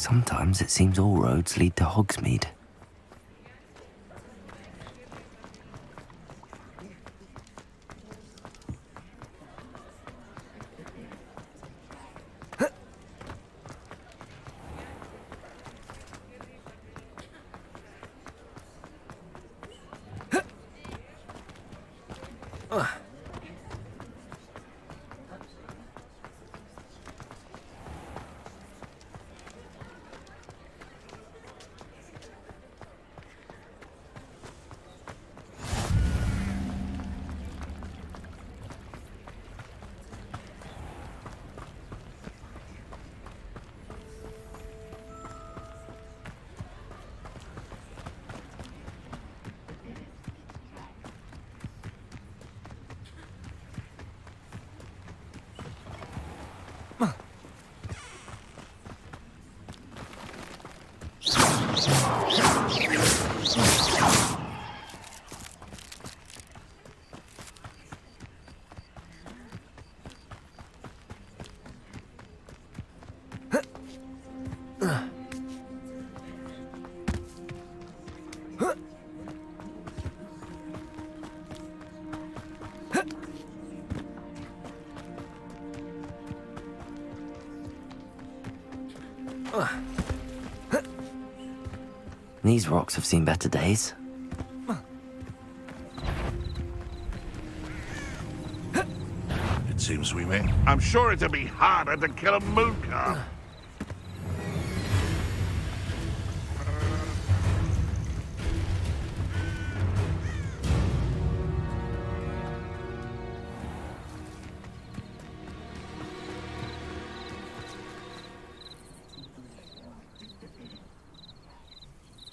Sometimes it seems all roads lead to Hogsmeade. These rocks have seen better days. It seems we may. I'm sure it'll be harder to kill a mooka.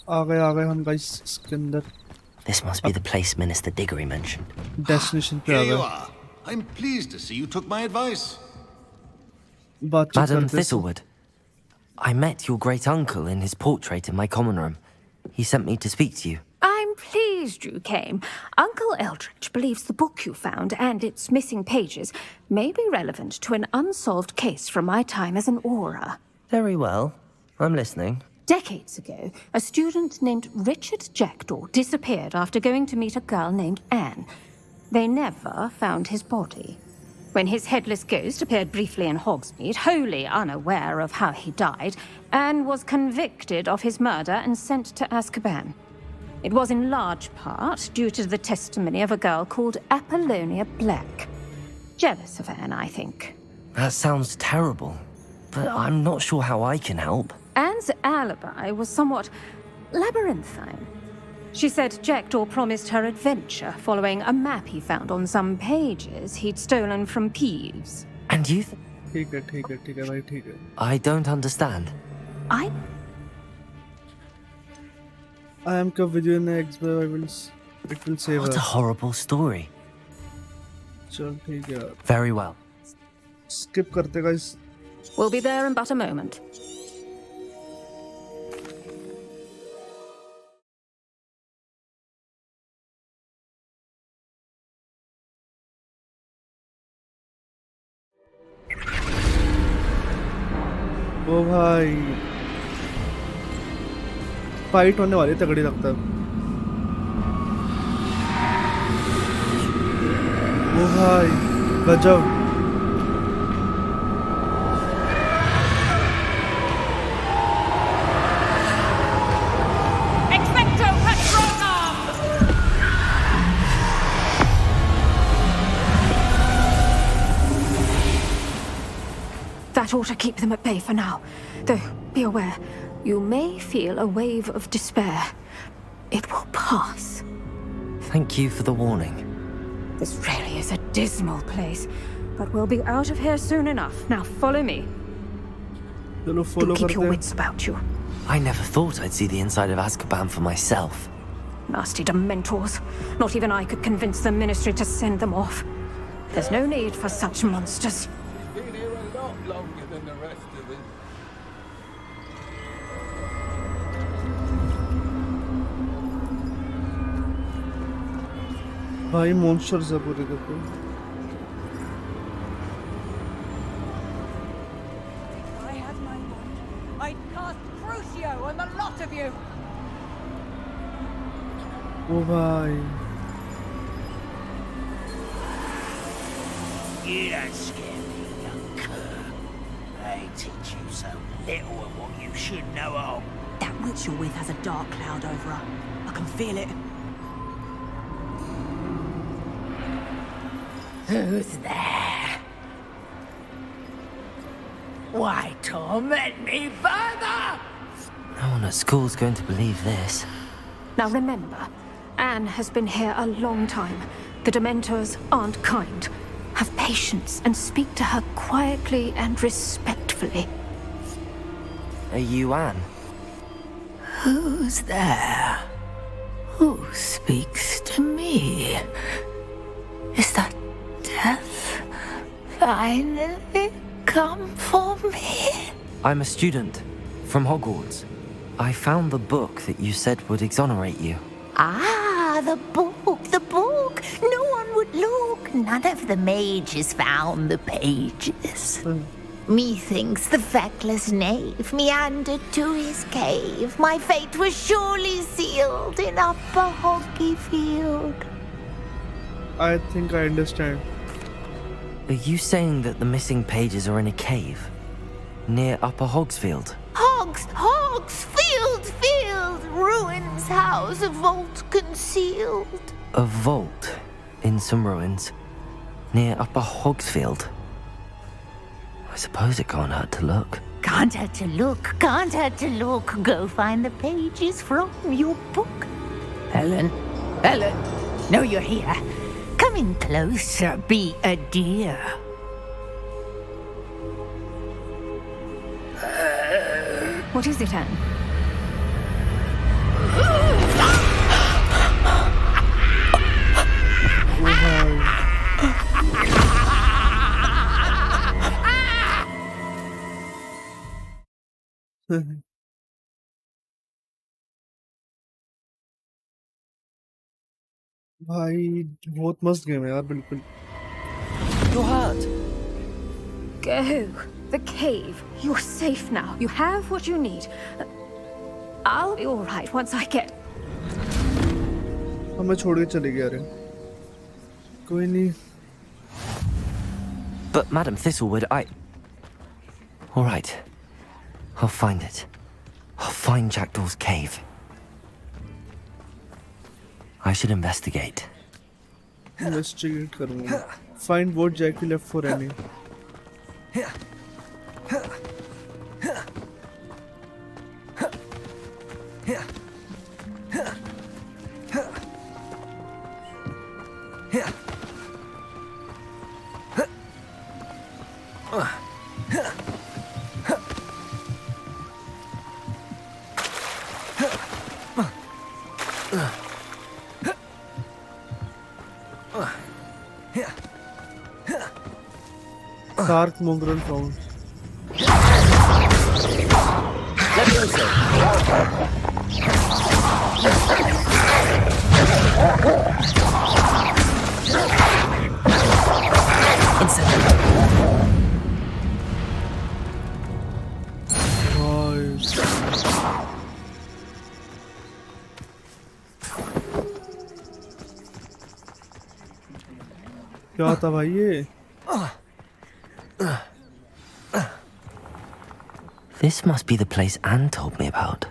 आ गए हम गाइस इसके अंदर. This must be the place Minister Diggory mentioned. Destination पे आ Here you गए. are. I'm pleased to see you took my advice. बातचीत Madam करते हैं. Thistlewood, I met your great uncle in his portrait in my common room. He sent me to speak to you. I'm pleased you came. Uncle Eldridge believes the book you found and its missing pages may be relevant to an unsolved case from my time as an aura. Very well. I'm listening. Decades ago, a student named Richard Jackdaw disappeared after going to meet a girl named Anne. They never found his body. When his headless ghost appeared briefly in Hogsmeade, wholly unaware of how he died, Anne was convicted of his murder and sent to Azkaban. It was in large part due to the testimony of a girl called Apollonia Black. Jealous of Anne, I think. That sounds terrible, but I'm not sure how I can help. Anne's alibi was somewhat labyrinthine. She said Jackdaw promised her adventure following a map he found on some pages he'd stolen from Peeves. And you ठीक है भाई ठीक है. I don't understand. I am come with you in the X, but it will save What her. a horrible story. चल ठीक है. Very well. Skip करते guys. will be there in but a moment. ओ भाई fight होने वाली तगड़ी लगता है. ओ भाई गजब. That ought to keep them at bay for now. Though, be aware, you may feel a wave of despair. It will pass. Thank you for the warning. This really is a dismal place, but we'll be out of here soon enough. Now follow me. चलो Do follow keep करते your हैं. wits about you. I never thought I'd see the inside of Azkaban for myself. Nasty dementors. Not even I could convince the Ministry to send them off. There's no need for such monsters. Been here a lot longer than the rest of us. भाई monsters है पूरे के पूरे. I had my wand. I'd cast Crucio on the lot of you. ओ भाई. You don't scare me, young cur. They teach you so little of what you should know of. That witch you're with has a dark cloud over her. I can feel it. Who's there? Why torment me further? No one at school's going to believe this. Now remember, Anne has been here a long time. The Dementors aren't kind. Have patience and speak to her quietly and respectfully. Are you Anne? Who's there? Who speaks to me? Is that death finally come for me? I'm a student from Hogwarts. I found the book that you said would exonerate you. Ah, the book, the book. No one would look. None of the mages found the pages. Methinks the feckless knave meandered to his cave. My fate was surely sealed in Upper Hoggyfield. I think I understand. Are you saying that the missing pages are in a cave? Near Upper Hogsfield? Field! Ruins house, a vault concealed. A vault in some ruins? Near Upper Hogsfield? I suppose it can't hurt to look. Can't hurt to look. Go find the pages from your book. Helen, no, you're here. Come in closer, be a dear. What is it, Anne? भाई बहुत मस्त game है यार बिल्कुल. You're hurt. Go. The cave. You're safe now. You have what you need. I'll be all right once I get. हमें छोड़ के चले गया रे. कोई नहीं. But Madam Thistlewood, All right. I'll find it. I'll find Jackdaw's cave. I should investigate. Investigate करूँगा. Find what Jackie left for Annie. Dark mongrel found. Let me also. क्या था भाई ये? This must be the place Anne told me about.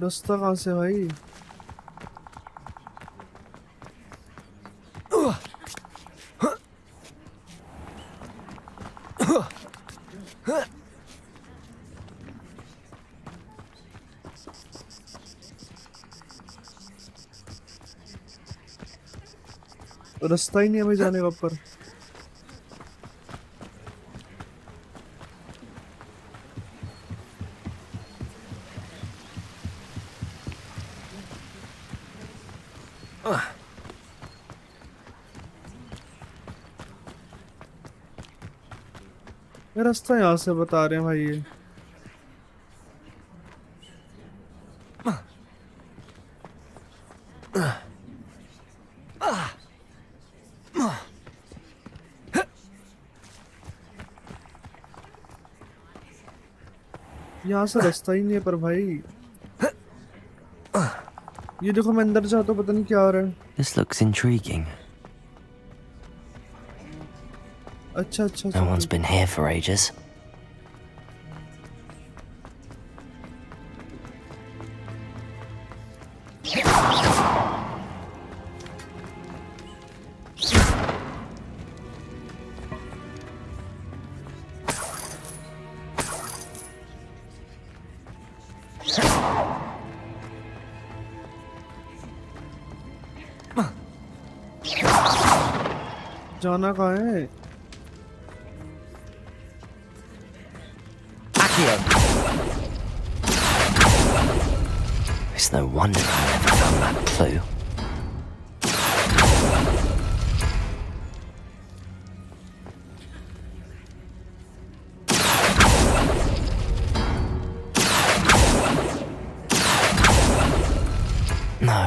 रास्ता कहाँ से भाई? रास्ता ही नहीं हमें जाने का ऊपर. रास्ता यहाँ से बता रहे हैं भाई ये. यहाँ से रास्ता ही नहीं है पर भाई. ये देखो मैं अंदर जाता हूँ पता नहीं क्या हो रहा है. This looks intriguing. अच्छा. No one's been here for ages. जाना कहाँ है? It's no wonder I never found that clue. No,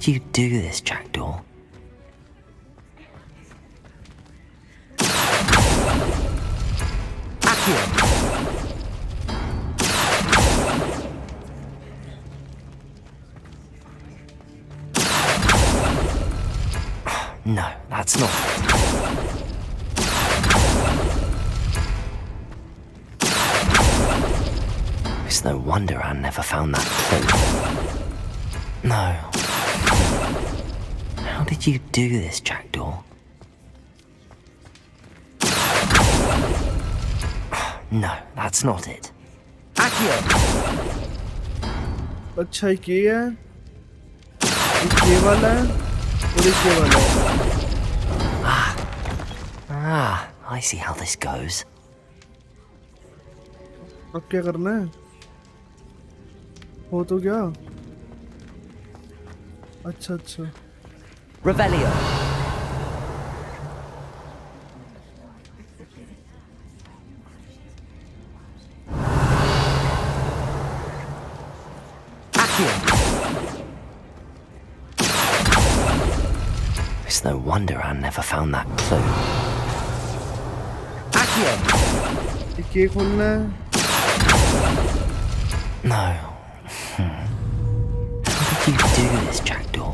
did you do this, Jackdaw? No, that's not it. It's no wonder Anne never found that clue. No. How did you do this, Jackdaw? No, that's not it. अच्छा एक ये है, एक ये वाला है और एक ये वाला है. Ah, I see how this goes. अब क्या करना है? हो तो गया. अच्छा अच्छा. Revelio. It's no wonder Anne never found that clue. एक ये खोलना है. No. How did you do this, Jackdaw?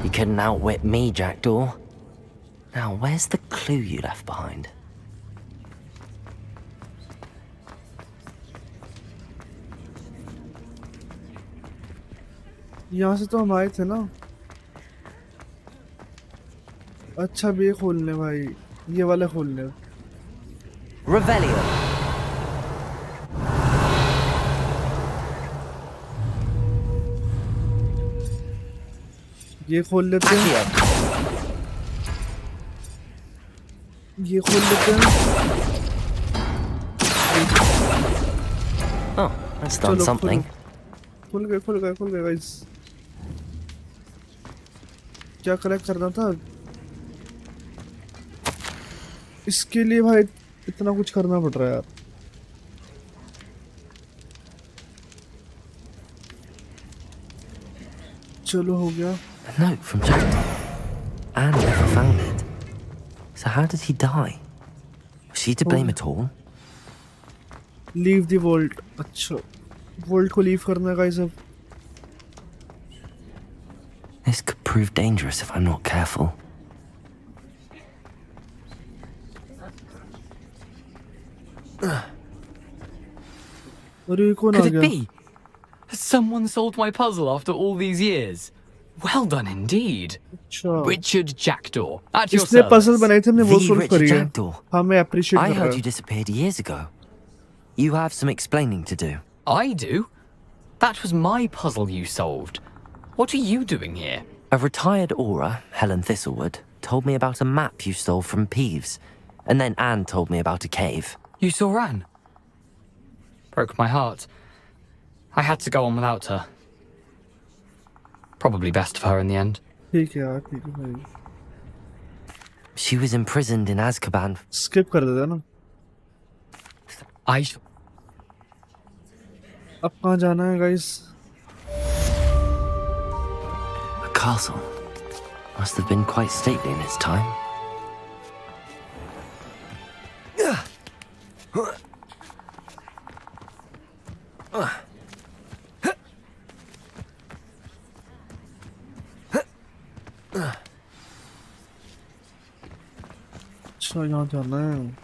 You couldn't outwit me, Jackdaw. Now, where's the clue you left behind? यहाँ से तो हम आए थे ना. अच्छा अब ये खोलने भाई, ये वाला खोलने. Revelio. ये खोल लेते हैं. ये खोल लेते हैं. Oh, that's done something. खुल गए गाइस. क्या कलेक्ट करना था? इसके लिए भाई इतना कुछ करना पड़ रहा है यार. चलो हो गया. A note from Jackdaw. Anne never found it. So how did he die? Was she to blame at all? Leave the vault. अच्छा, vault को leave करना है गाइस अब. This could prove dangerous if I'm not careful. Could it be? Has someone solved my puzzle after all these years? Well done indeed. Richard Jackdaw. At your इसने puzzle बनाई थी हमने वो The solve Richard करी है. Jackdaw. हाँ मैं appreciate I कर रहा heard हूँ. you disappeared years ago. You have some explaining to do. I do? That was my puzzle you solved. What are you doing here? A retired aura, Helen Thistlewood, told me about a map you stole from Peeves. And then Anne told me about a cave. You saw Anne? Broke my heart. I had to go on without her. Probably best of her in the end. ठीक है यार, ठीक है भाई. She was imprisoned in Azkaban. Skip कर देता ना. अब कहाँ जाना है guys? A castle. Must have been quite stately in its time. अच्छा यहाँ जाना है.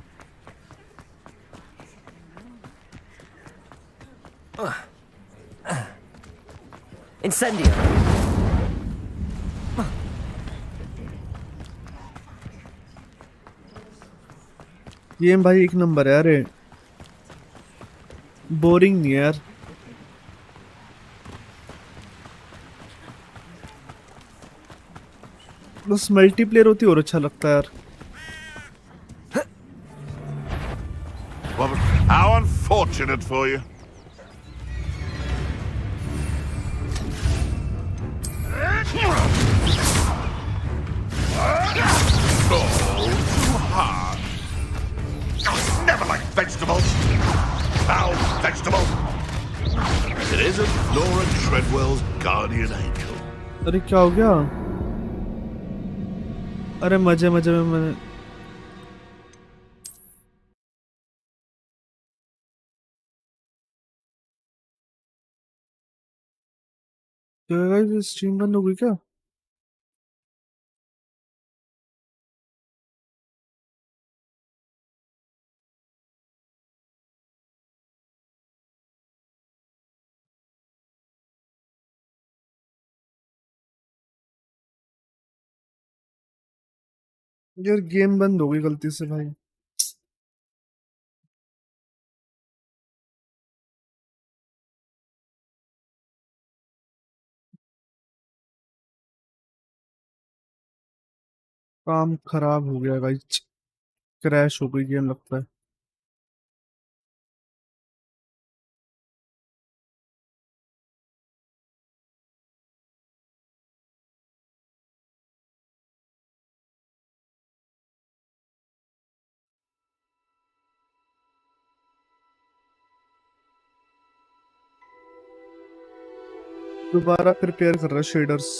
Incendio. ये भाई एक नंबर है यार. बोरिंग नहीं है यार. बस मल्टीप्लेयर होती और अच्छा लगता है यार. Well, how unfortunate for you. Oh, too hard. I never liked vegetables. guardian angel. अरे क्या हो गया? अरे मजे मजे में मैंने क्या गाइस, स्ट्रीम बंद हो गई क्या? यार गेम बंद हो गई गलती से भाई। काम खराब हो गया गाइस, क्रैश हो गई गेम लगता है। दोबारा प्रिपेयर कर रहा है शेडर्स।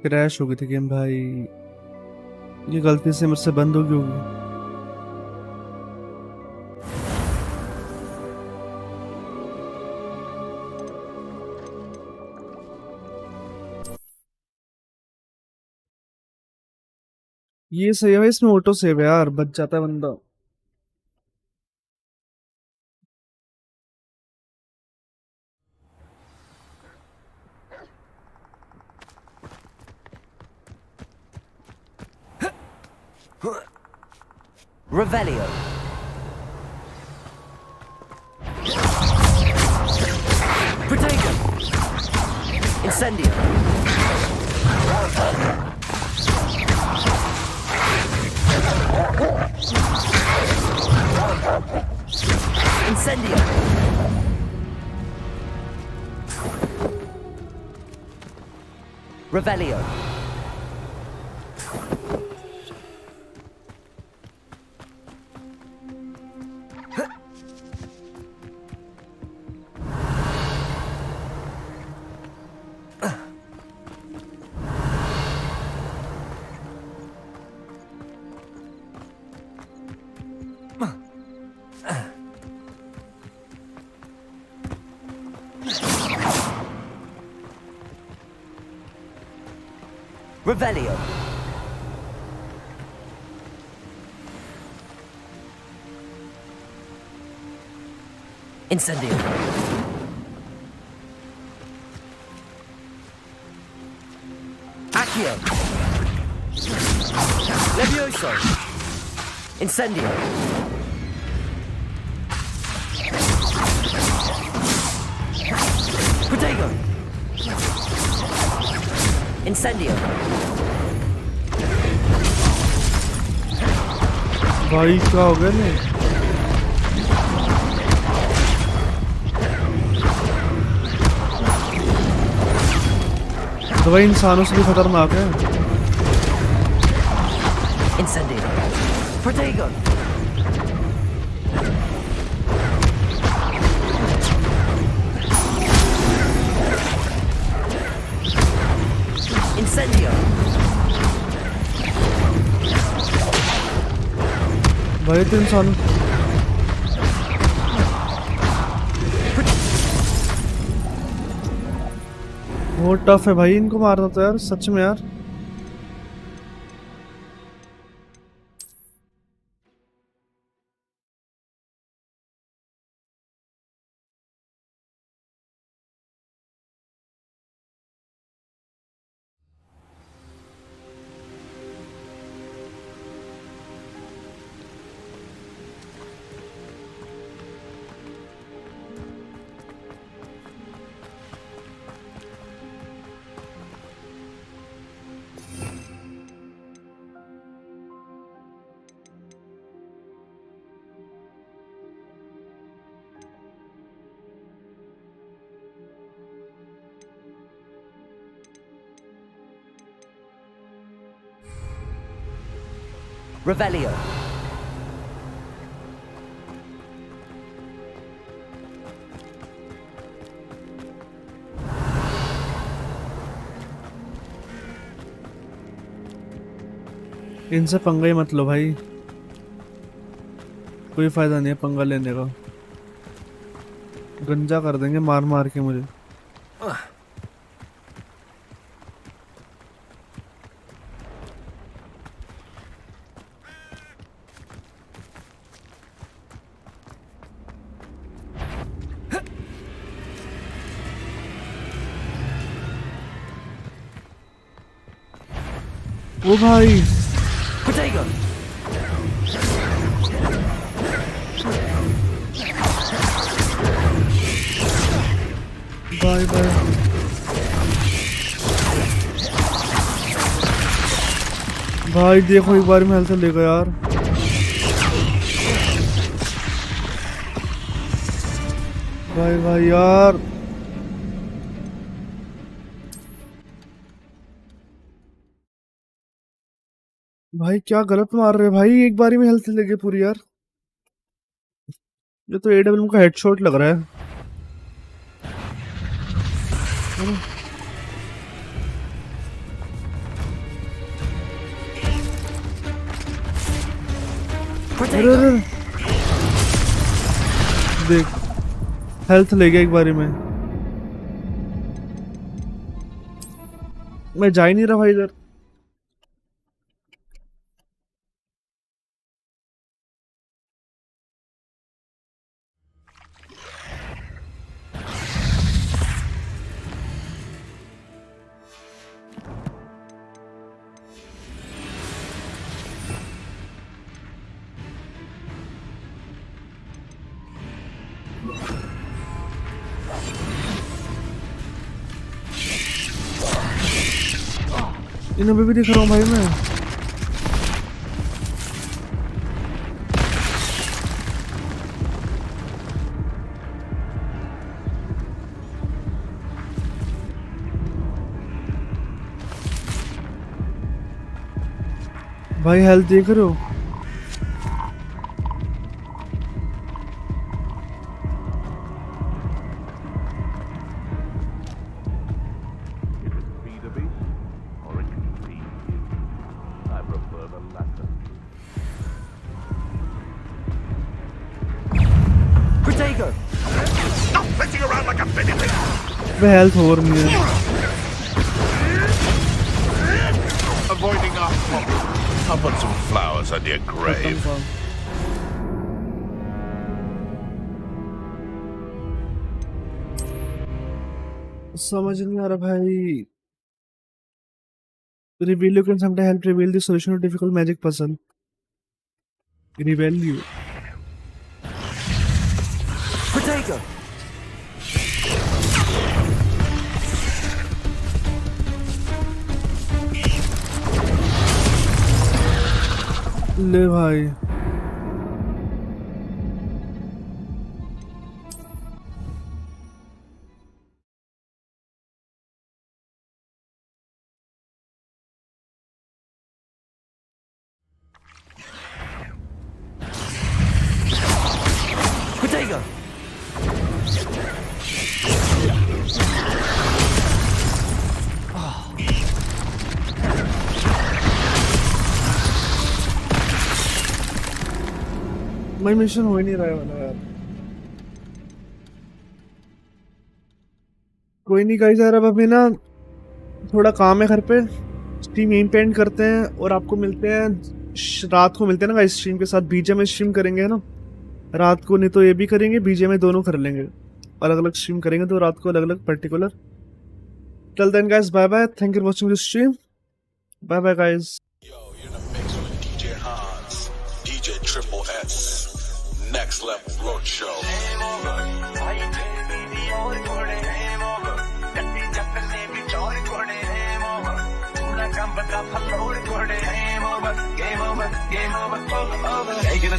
क्रैश हो गई थी गेम भाई, ये गलती से मुझसे बंद हो गई होगी। ये सही है भाई, इसमें ऑटो सेव है यार, बच जाता है बंदा। Revelio. Protego. Incendio. Incendio. Revelio. Revelio. Incendio. Accio. Levioso. Incendio. Protego. Incendio. भाई क्या हो गया ने? तो भाई इंसानों से भी खतरनाक है। Incendio. Protego. Incendio. भाई तो इंसान बहुत टफ है भाई इनको मारना तो यार, सच में यार। Revelio. इनसे पंगा ही मत लो भाई, कोई फायदा नहीं है पंगा लेने का, गंजा कर देंगे मार मार के मुझे। ओ भाई Protego. Bye bye. भाई देखो एक बार में हेल्थ लेगा यार। भाई भाई यार भाई क्या गलत मार रहे भाई, एक बारी में हेल्थ लेके पूरी यार। ये तो एडब्ल्यू का हेडशॉट लग रहा है। अरे देख हेल्थ ले गया एक बारी में, मैं जा ही नहीं रहा भाई इधर। इन्हें भी दिख रहा हूँ भाई मैं। भाई हेल्थ देख रहे हो? हेल्थ और नहीं है। Avoiding our problem. I'll put some flowers on your grave. समझ नहीं आ रहा भाई। Reveal you can sometimes help reveal the solution to difficult magic puzzle. Reveal you. Protego. ले भाई Protego. मैं मिशन हो ही नहीं रहा है वाला यार। कोई नहीं गाइस यार, अब अभी ना थोड़ा काम है घर पे, स्ट्रीम यहीं पे एंड करते हैं और आपको मिलते हैं रात को, मिलते हैं ना गाइस स्ट्रीम के साथ। बीजे में स्ट्रीम करेंगे है ना रात को, नहीं तो ये भी करेंगे, बीजे में दोनों कर लेंगे, अलग अलग स्ट्रीम करेंगे तो रात को अलग अलग particular. Till then guys bye bye, thank you for watching this stream, bye bye guys. Next level road show.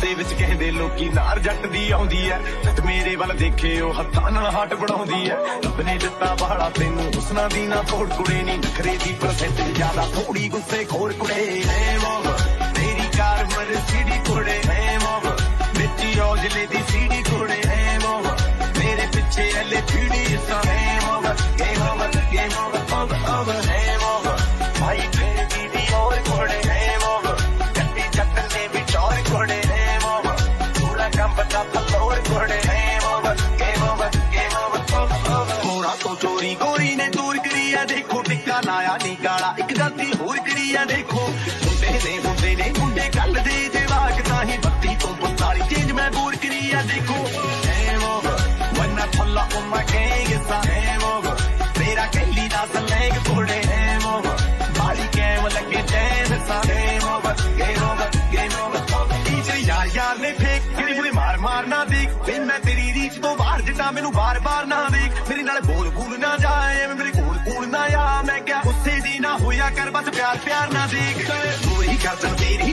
ਦੇ ਵਿੱਚ ਕਹਿੰਦੇ ਲੋਕੀ ਨਾਰ ਜੱਟ ਦੀ ਆਉਂਦੀ ਐ, ਜੱਟ ਮੇਰੇ ਵੱਲ ਦੇਖੇ ਉਹ ਹੱਥਾਂ ਨਾਲ ਹਾਟ ਬਣਾਉਂਦੀ ਐ। ਰੱਬ ਨੇ ਦਿੱਤਾ ਬਾੜਾ ਤੈਨੂੰ ਹੁਸਨਾ ਦੀ ਨਾ ਥੋੜ ਕੁੜੇ ਨਹੀਂ, ਨਖਰੇ ਦੀ ਪਰਸੈਂਟ ਜ਼ਿਆਦਾ ਥੋੜੀ ਗੁੱਸੇ ਖੋਰ ਕੁੜੇ। ਤੇਰੀ ਕਾਰ देखो मुंडे ने मुंडे गल दे जवाक ताही 32 तो 42 चेंज मैं बोर करिया देखो when I pull up on my gang it's a game over मेरा कहली दा सलैंग थोड़े game over बाली कैम लगे dam it's a game over DJ यार ने फेंक तेरी मुझे मार ना देख फिर मैं तेरी रीच तो बाहर जिटा मैनू बार ना देख मेरे नाल बोल ना जाए मेरे कोल ना आ मैं क्या गुस्से दी ना होया कर बस प्यार ना देख वही गल तेरी